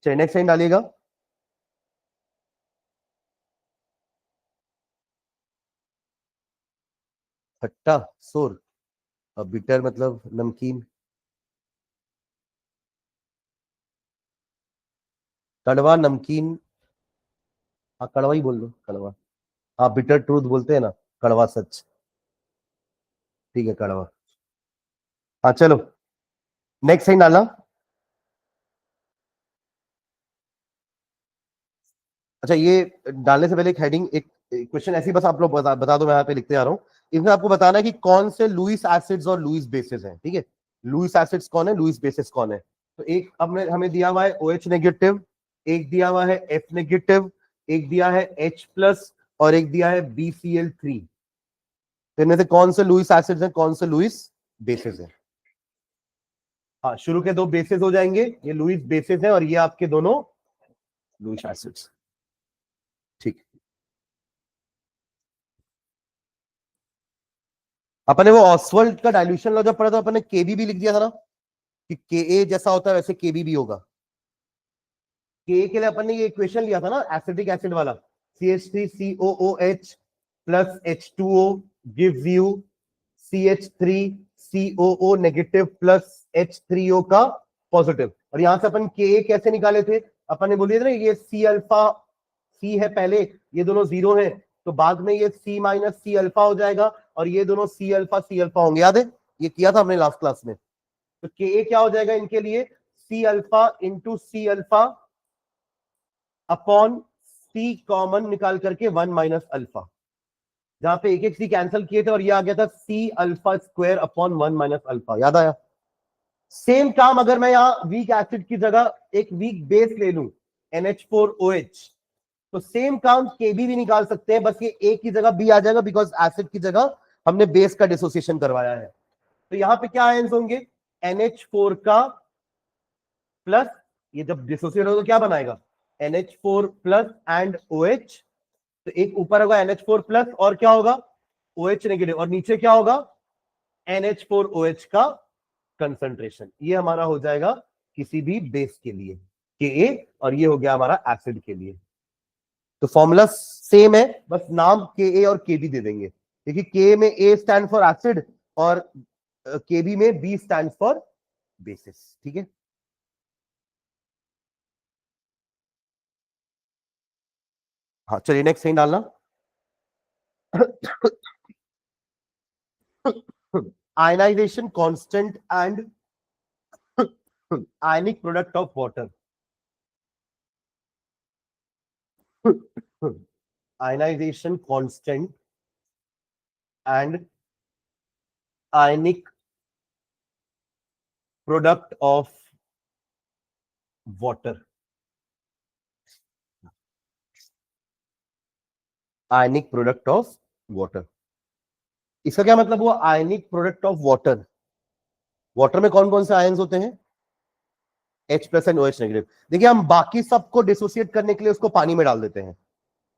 चलिए नेक्स्ट लाइन डालिएगा। खट्टा सोर, बिटर मतलब नमकीन, कड़वा नमकीन। हाँ कड़वा ही बोल दो, कड़वा। हाँ बिटर ट्रूथ बोलते हैं ना, कड़वा सच। ठीक है, कड़वा। हाँ चलो नेक्स्ट लाइन डालना। अच्छा, ये डालने से पहले एक हेडिंग, एक क्वेश्चन ऐसी बस आप लोग बता दो, मैं यहाँ पे लिखते जा रहा हूँ। इसमें आपको बताना है कि कौन से लुईस एसिड्स और लुईस बेसिस हैं। ठीक है, लुईस एसिड्स कौन है, लुईस बेसिस कौन है। तो एक हमने हमें दिया हुआ है OH नेगेटिव, एक दिया हुआ है F नेगेटिव, एक दिया है H प्लस, और एक दिया है BCl3। तो इनमें से कौन से लुईस एसिड्स हैं, कौन से लुईस बेसिस हैं? हाँ, शुरू के दो बेसिस हो जाएंगे, ये लुईस बेसिस है और ये आपके दोनों लुईस एसिड्स। ठीक, अपन ने वो ऑसवर्ल्ड का डाइल्यूशन लॉ जब पढ़ा था, अपन ने केबी भी लिख दिया था ना, कि के जैसा होता है वैसे केबी भी होगा। के लिए अपन ने ये इक्वेशन लिया था ना, एसिटिक एसिड वाला, CH3COOH plus H2O gives you CH3COO negative plus H3O का पॉजिटिव। और यहां से अपन के कैसे निकाले थे? अपन ने बोलिए था ना, ये सी अल्फा, सी है पहले, ये दोनों जीरो है, तो बाद में ये C माइनस सी अल्फा हो जाएगा, और ये दोनों सी अल्फा होंगे। याद है, ये किया था हमने लास्ट क्लास में। तो के क्या हो जाएगा इनके लिए? C alpha into C alpha upon C common निकाल करके 1 माइनस अल्फा, जहां पे एक सी कैंसिल किए थे, और ये आ गया था C alpha square upon 1 minus alpha. याद आया? सेम काम अगर मैं यहां वीक एसिड की जगह एक वीक बेस ले लूं, NH4OH, तो सेम काम केबी भी निकाल सकते हैं, बस ये ए की जगह बी आ जाएगा, बिकॉज एसिड की जगह हमने बेस का डिसोसिएशन करवाया है। तो यहां पे क्या आयंस होंगे? NH4 का प्लस, ये जब डिसोसिएट होगा तो क्या बनाएगा? NH4 plus and OH। तो एक ऊपर होगा NH4 प्लस, और क्या होगा? OH नेगेटिव, और नीचे क्या होगा, NH4OH का कंसंट्रेशन। ये हमारा हो जाएगा किसी भी बेस के लिए Ka, और ये हो गया हमारा एसिड के लिए। तो फॉर्मूला सेम है, बस नाम Ka और Kb दे देंगे, क्योंकि K में A स्टैंड फॉर एसिड और Kb में B स्टैंड फॉर बेसिस। ठीक है, हाँ चलिए नेक्स्ट सही डालना। Ionization constant and ionic product of water. Ionization constant and ionic product of water. Ionic product of water, इसका क्या मतलब हुआ, ionic product of water. Water में कौन कौन से आयंस होते हैं, H+ एंड OH नेगेटिव। देखिए हम बाकी सबको डिसोसिएट करने के लिए उसको पानी में डाल देते हैं,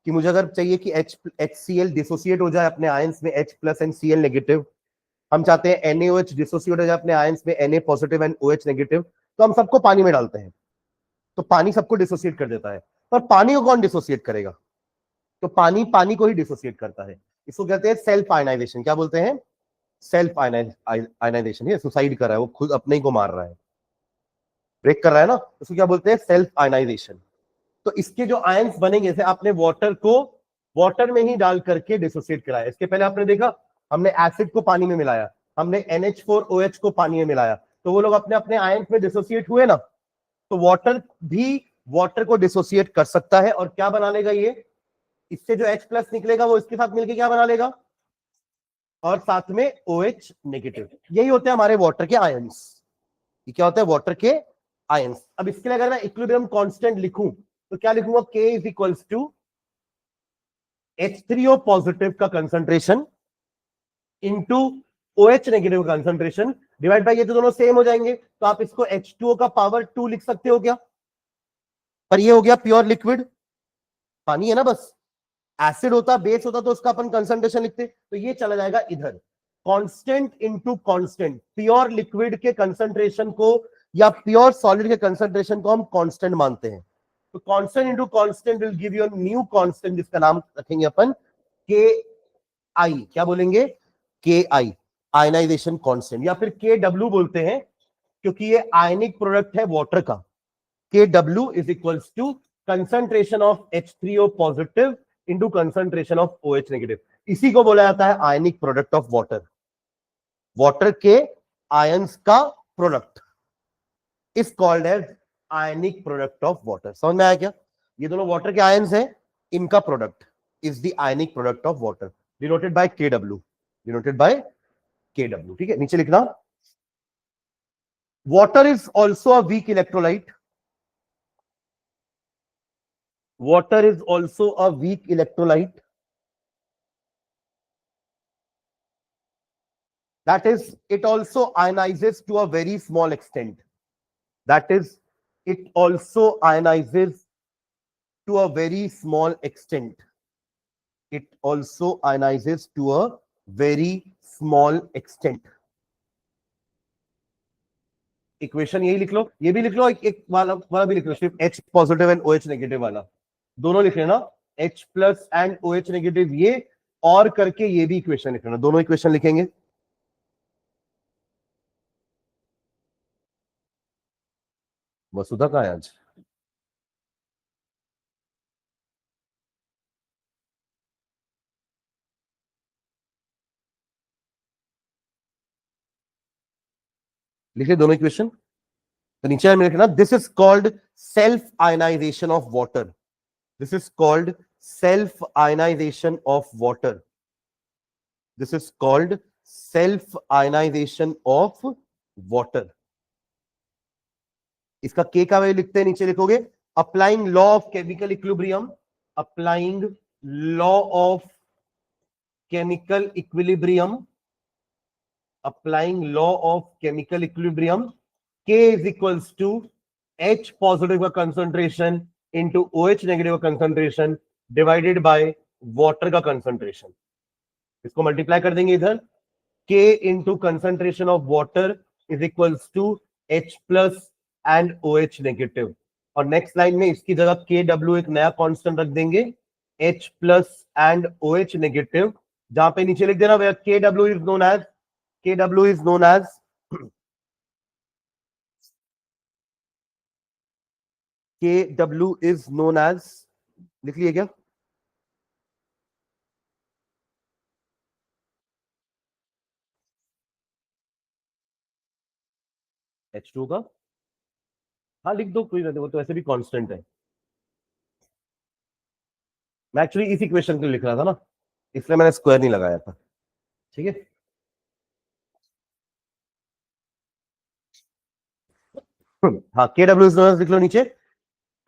कि मुझे अगर चाहिए कि HCl डिसोसिएट हो जाए अपने आयंस में H+ एंड Cl नेगेटिव, हम चाहते हैं NaOH डिसोसिएट हो जाए अपने आयंस में Na positive and OH negative, तो हम सबको पानी में डालते हैं, तो पानी सबको डिसोसिएट कर देता है। पर पानी को कौन डिसोसिएट करेगा, तो पानी पानी को ही डिसोसिएट करता है। इसको कहते हैं सेल्फ आयनाइजेशन। क्या बोलते हैं, सेल्फ आयनाइजेशन। ये सुसाइड कर रहा है, वो खुद अपने ही को मार रहा है, ब्रेक कर रहा है ना, उसको क्या बोलते हैं, सेल्फ आयनाइजेशन। तो इसके जो आयंस बनेंगे, जैसे आपने वाटर को वाटर में ही डाल करके डिसोसिएट कराया, इसके पहले आपने देखा हमने एसिड को पानी में मिलाया, हमने NH4OH को पानी में मिलाया, तो वो लोग अपने अपने आयंस में डिसोसिएट हुए ना। तो वाटर भी वाटर को डिसोसिएट कर सकता है, और क्या बना लेगा ये, इससे जो H+ निकलेगा वो इसके साथ मिलकर क्या बना लेगा, और साथ में OH नेगेटिव। यही होते हैं हमारे वाटर के आयंस। ये क्या होता है, वाटर के आयंस। अब इसके लिए अगर मैं इक्विलिब्रियम कांस्टेंट लिखूं तो क्या लिखूंगा, K is equals to H3O positive का concentration into OH negative concentration divide by, ये तो दोनों सेम हो जाएंगे, तो आप इसको H2O का पावर 2 लिख सकते हो क्या, पर ये हो गया प्योर लिक्विड, पानी है ना बस। एसिड होता, बेस होता, तो उसका अपन कंसंट्रेशन लिखते, तो ये चला जाएगा इधर। Constant into constant, pure liquid के कंसंट्रेशन को या प्योर सॉलिड के कंसंट्रेशन को हम कांस्टेंट मानते हैं, तो constant into constant will give you a new constant, जिसका नाम रखेंगे अपन के आई। क्या बोलेंगे, के आई, आयनाइजेशन कांस्टेंट, या फिर के डब्ल्यू बोलते हैं, क्योंकि ये आयनिक प्रोडक्ट है वाटर का। K W is equals to concentration of H3O positive into concentration of OH negative. इसी को बोला जाता है ionic product of water. Water के आयंस का product is called as ionic product of water. समझ में आया क्या, ये दोनों वाटर के आयंस हैं, इनका product is the ionic product of water, denoted by KW, denoted by KW। ठीक है, नीचे लिखना, water is also a weak electrolyte, water is also a weak electrolyte, that is it also ionizes to a very small extent, that is it also ionizes to a very small extent, it also ionizes to a very small extent। Equation यही लिख लो, ये भी लिख लो, एक वाला भी लिख लो, सिर्फ H positive and OH negative वाला, दोनों लिख लेना, H+ एंड OH नेगेटिव ये, और करके ये भी इक्वेशन लिख लेना, दोनों इक्वेशन लिखेंगे। वसुधा का है आज, लिखे दोनों इक्वेशन। तो नीचे में लिखना, this is called self ionization of water, this is called self ionization of water, this is called self ionization of water. इसका के का वैल्यू लिखते हैं, नीचे लिखोगे applying law of chemical equilibrium, applying law of chemical equilibrium, applying law of chemical equilibrium, K is equals to H positive का concentration into OH negative का concentration divided by water का concentration. इसको multiply कर देंगे इधर, K into concentration of water is equals to H plus and OH negative, और next line में इसकी जगह KW एक नया कांस्टेंट रख देंगे, H plus and OH negative, जहां पे नीचे लिख देना भैया KW is known as, KW is known as KW is known as, लिख लिए क्या? H2 का, हाँ लिख दो, कोई नहीं, वो तो ऐसे भी कांस्टेंट है। मैं एक्चुअली इस इक्वेशन को लिख रहा था ना, इसलिए मैंने स्क्वायर नहीं लगाया था, ठीक है। हाँ, KW इज नोन एज लिख लो नीचे,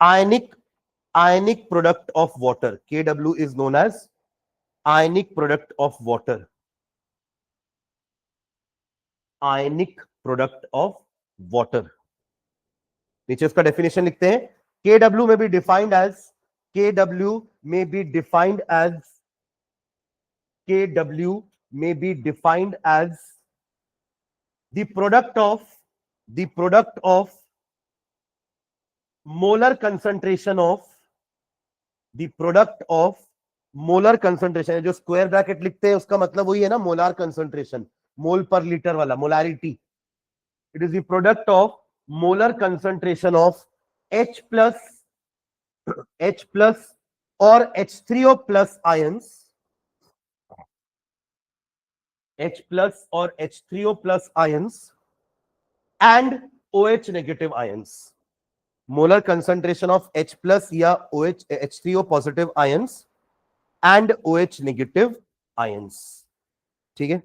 ionic product of water, KW is known as ionic product of water, ionic product of water. नीचे उसका डेफिनेशन लिखते हैं, KW may be defined as, KW may be defined as, KW may be defined as the product of molar concentration of, the product of molar concentration, जो square bracket लिखते हैं उसका मतलब वही है ना, मोलार कंसंट्रेशन, मोल पर लीटर वाला, molarity. It is the product of molar concentration of H plus और H3O plus ions, H plus और H3O plus ions and OH negative ions, molar concentration of H plus या OH H3O positive ions and OH negative ions, ठीक है।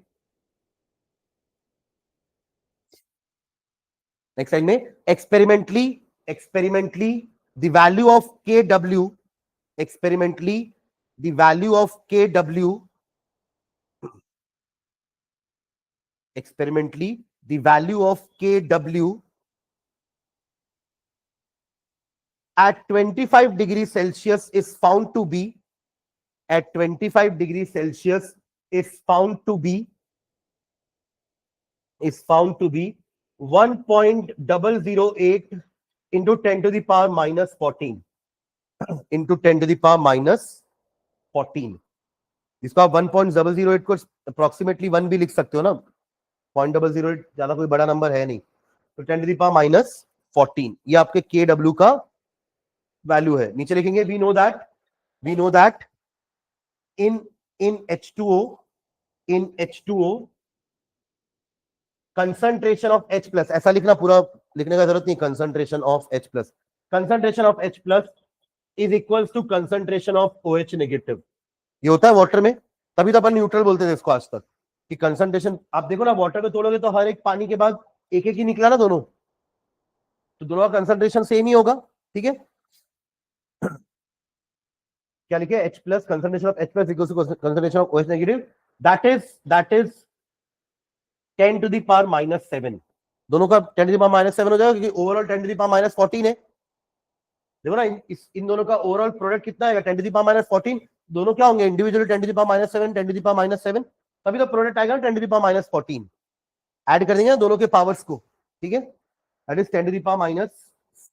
Next line में, experimentally the value of KW, experimentally the value of KW, experimentally the value of KW at 25 degrees Celsius is found to be, at 25 degrees Celsius is found to be 1.008 into 10 to the power minus 14 into 10 to the power minus 14। इसको आप 1.008 को approximately 1 भी लिख सकते हो ना, 0.008 ज्यादा कोई बड़ा नंबर है नहीं, तो 10 टू द पावर माइनस 14 ये आपके KW का वैल्यू है। नीचे लिखेंगे, we know that in H2O concentration of H plus, ऐसा लिखना, पूरा लिखने का जरूरत नहीं, concentration of H plus, concentration of H plus is equal to concentration of OH negative. ये होता है वाटर में, तभी तो अपन न्यूट्रल बोलते थे इसको आज तक, कि कंसंट्रेशन, आप देखो ना वाटर में तोड़ोगे तो हर एक पानी के बाद एक एक ही निकला ना दोनों, तो दोनों का कंसंट्रेशन सेम ही होगा, ठीक है। क्या लिखे, H plus, concentration of H plus equal to concentration of OH negative, that is 10 to the power minus 7, दोनों का 10 टू द पावर माइनस 7 हो जाएगा, क्योंकि overall 10 to the power minus 14 है। देखो ना, इन दोनों का ओवरऑल प्रोडक्ट कितना है, 10 टू द पावर माइनस 14, दोनों क्या होंगे, individually 10 to the power minus 7, 10 to the power minus 7, तभी तो प्रोडक्ट आएगा 10 to the power minus 14, add कर देंगे दोनों के पावर्स को, ठीक है, that is 10 to the power minus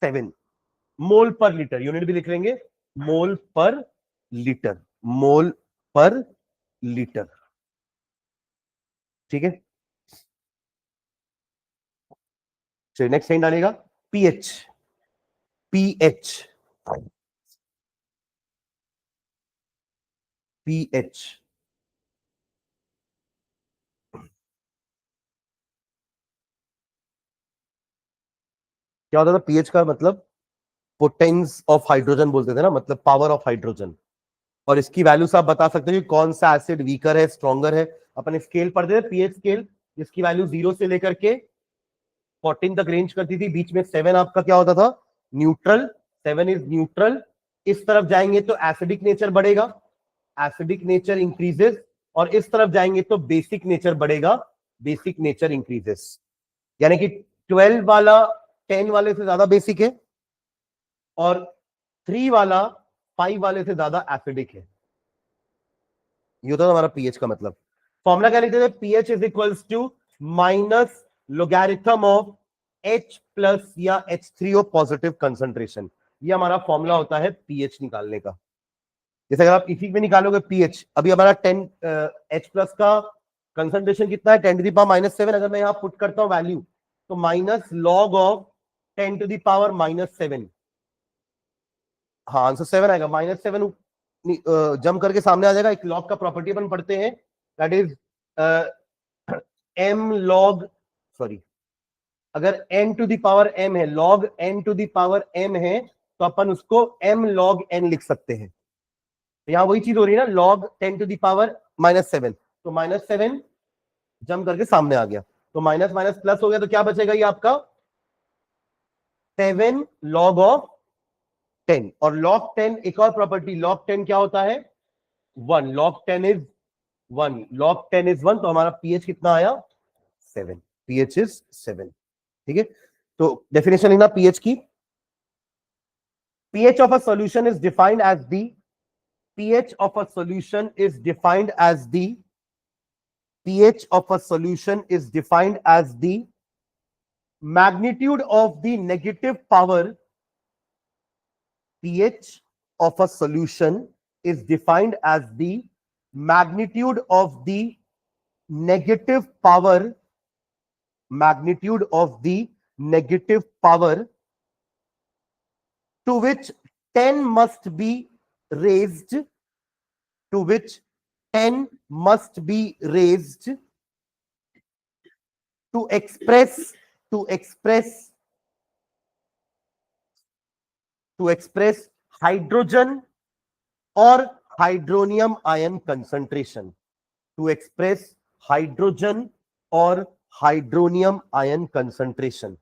7 mole per litre, unit भी लिख लेंगे, मोल पर लीटर, मोल पर लीटर, ठीक है। चलिए नेक्स्ट लाइन डालेगा, पीएच, पीएच, पीएच क्या होता था, पीएच का मतलब पोटेंस ऑफ हाइड्रोजन बोलते थे ना, मतलब पावर ऑफ हाइड्रोजन, और इसकी वैल्यू से आप बता सकते हैं कि कौन सा एसिड वीकर है, स्ट्रॉन्गर है। अपन स्केल पढ़ते थे, पीएच स्केल, जिसकी वैल्यू 0 से लेकर के 14 तक रेंज करती थी, बीच में 7 आपका क्या होता था, न्यूट्रल, 7 इज न्यूट्रल। इस तरफ जाएंगे तो एसिडिक नेचर बढ़ेगा, एसिडिक नेचर इंक्रीजेस, और इस तरफ जाएंगे तो बेसिक नेचर बढ़ेगा, बेसिक नेचर इंक्रीजेस, यानी कि 12 वाला 10 वाले से ज्यादा बेसिक है और 3 वाला 5 वाले से ज्यादा एसिडिक है। ये होता है हमारा पीएच का मतलब। फॉर्मूला क्या लिखते थे, pH is equals to minus logarithm of H plus या H3O पॉजिटिव कंसंट्रेशन। ये हमारा फॉर्मूला होता है pH निकालने का। जैसे अगर आप इसी में निकालोगे pH, अभी हमारा 10 H प्लस का कंसंट्रेशन कितना है, 10⁻⁻7। अगर मैं यहां पुट करता हूं वैल्यू, तो माइनस लॉग ऑफ 10⁻⁻7। हाँ, आंसर 7 आएगा। -7 जम करके सामने आ जाएगा। एक लॉग का प्रॉपर्टी अपन पढ़ते हैं, that is m log, sorry, अगर n to the power m है, log n to the power m है, तो अपन उसको m log n लिख सकते हैं। तो यहां वही चीज हो रही है ना, log 10 टू द पावर -7, तो -7 जम करके सामने आ गया, तो माइनस माइनस प्लस हो गया, तो क्या बचेगा ये आपका 7 log ऑफ 10। और log 10 एक और प्रॉपर्टी, log 10 क्या होता है, 1, log 10 इज 1, log 10 इज 1, तो हमारा pH कितना आया, 7, pH इज 7। ठीक है, तो डेफिनेशन लिखना pH की। pH of a solution is defined as the pH of a solution is defined as the pH of a solution is defined as the magnitude of the negative power. pH of a solution is defined as the magnitude of the negative power, magnitude of the negative power to which 10 must be raised, to which 10 must be raised to express hydrogen or hydronium ion concentration, to express hydrogen or hydronium ion concentration,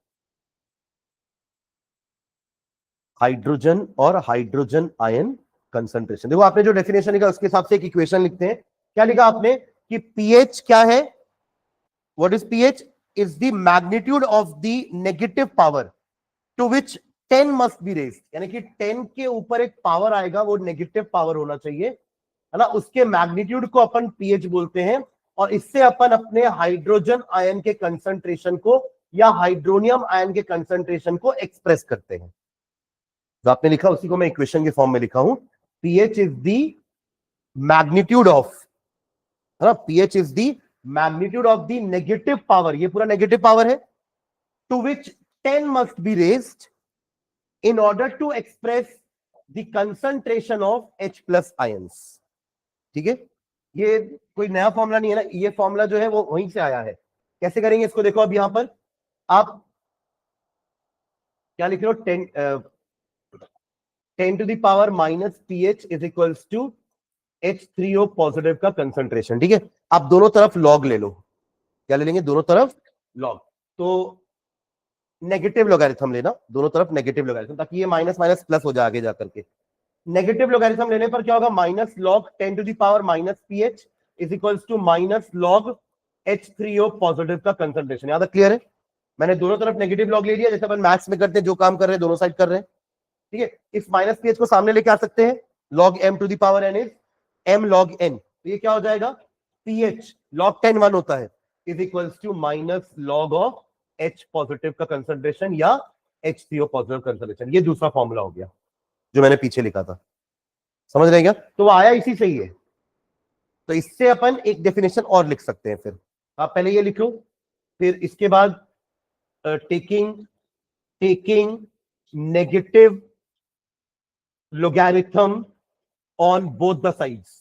hydrogen और hydrogen ion concentration. देखो आपने जो definition लिखा उसके हिसाब से एक equation लिखते हैं। क्या लिखा आपने कि pH क्या है, what is pH, is the magnitude of the negative power to which 10 must be raised, यानी कि 10 के ऊपर एक पावर आएगा, वो नेगेटिव पावर होना चाहिए, है ना, उसके मैग्नीट्यूड को अपन pH बोलते हैं। और इससे अपन अपने हाइड्रोजन आयन के कंसंट्रेशन को या हाइड्रोनियम आयन के कंसंट्रेशन को एक्सप्रेस करते हैं। जो आपने लिखा उसी को मैं इक्वेशन के फॉर्म में लिखा हूं, pH is the magnitude of, है ना, pH is the magnitude of the negative power, ये पूरा नेगेटिव पावर है, to which 10 must be raised in order to express the concentration of H plus ions. ठीक है, ये कोई नया फॉर्मूला नहीं है ना, ये फॉर्मूला जो है वो वहीं से आया है। कैसे करेंगे इसको, देखो अब यहां पर आप क्या लिख रहे हो, 10 to the power minus pH is equals to H3O positive का कंसंट्रेशन। ठीक है, आप दोनों तरफ लॉग ले लो, क्या ले लेंगे, दोनों तरफ लॉग, तो नेगेटिव लोगैरिथम लेना, दोनों तरफ नेगेटिव लोगैरिथम, ताकि ये माइनस माइनस प्लस हो जाए आगे जाकर के। नेगेटिव लोगैरिथम लेने पर क्या होगा, minus log 10 to the power minus pH is equals to minus log H3O positive का कंसंट्रेशन। यहां तक क्लियर है, मैंने दोनों तरफ नेगेटिव लॉग ले लिया, जैसे अपन मैथ्स में करते हैं, जो काम कर रहे हैं दोनों साइड कर रहे हैं। ठीक है, इस माइनस pH को सामने लेके आ सकते हैं, log m to the power n is m log n, तो ये क्या हो जाएगा, pH log 10 1 होता है, is equals to minus log of H positive का कंसंट्रेशन या H3O पॉजिटिव कंसंट्रेशन। ये दूसरा फॉर्मूला हो गया जो मैंने पीछे लिखा था, समझ रहे क्या, तो वो आया इसी से ही है। तो इससे अपन एक डेफिनेशन और लिख सकते हैं, फिर आप पहले ये लिखो, फिर इसके बाद taking negative logarithm on both the sides,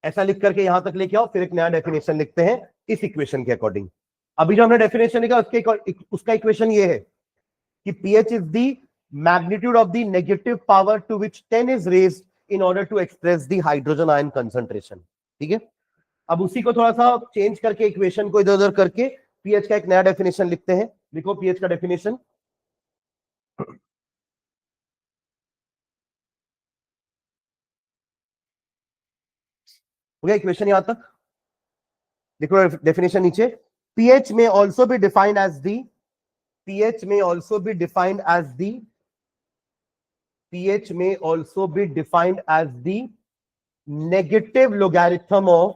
ऐसा लिख करके यहां तक लेके आओ, फिर एक नया डेफिनेशन लिखते हैं इस इक्वेशन के अकॉर्डिंग। अभी जो हमने डेफिनेशन लिखा उसका इक्वेशन ये है कि pH is the magnitude of the negative power to which 10 is raised in order to express the hydrogen ion concentration. ठीक है, अब उसी को थोड़ा सा चेंज करके, इक्वेशन को इधर उधर करके pH का एक नया डेफिनेशन लिखते हैं। लिखो pH का डेफिनेशन, हो गया इक्वेशन यहां तक, देखो डेफिनेशन नीचे, pH may also be defined as the pH may also be defined as the pH may also be defined as the negative logarithm of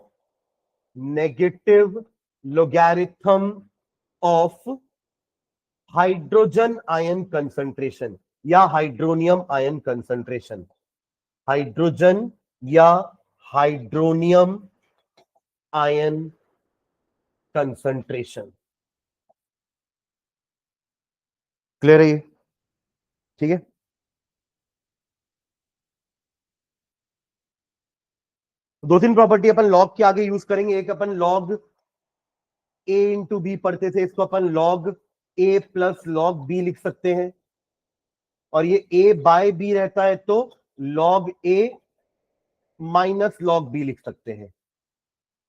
negative logarithm of hydrogen ion concentration या hydronium ion concentration, hydrogen या hydronium ion concentration. Clear है ये? ठीक है, दो तीन property अपन log के आगे यूज करेंगे। एक अपन लॉग ए इंटू बी पढ़ते थे, इसको अपन लॉग ए प्लस लॉग बी लिख सकते हैं, और ये ए बाय बी रहता है तो लॉग ए माइनस लॉग बी लिख सकते हैं।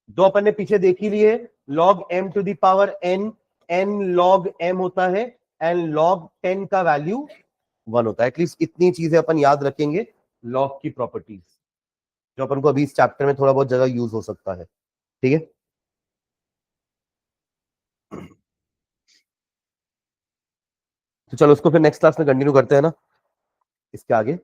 दो अपन ने पीछे देख ही लिए, log M to the power N, N log M होता है, एंड लॉग 10 का वैल्यू 1 होता है। एटलीस्ट इतनी चीजें अपन याद रखेंगे लॉग की प्रॉपर्टीज, जो अपन को अभी इस चैप्टर में थोड़ा बहुत जगह यूज हो सकता है। ठीक है, तो चलो उसको फिर नेक्स्ट क्लास में कंटिन्यू करते हैं ना इसके आगे।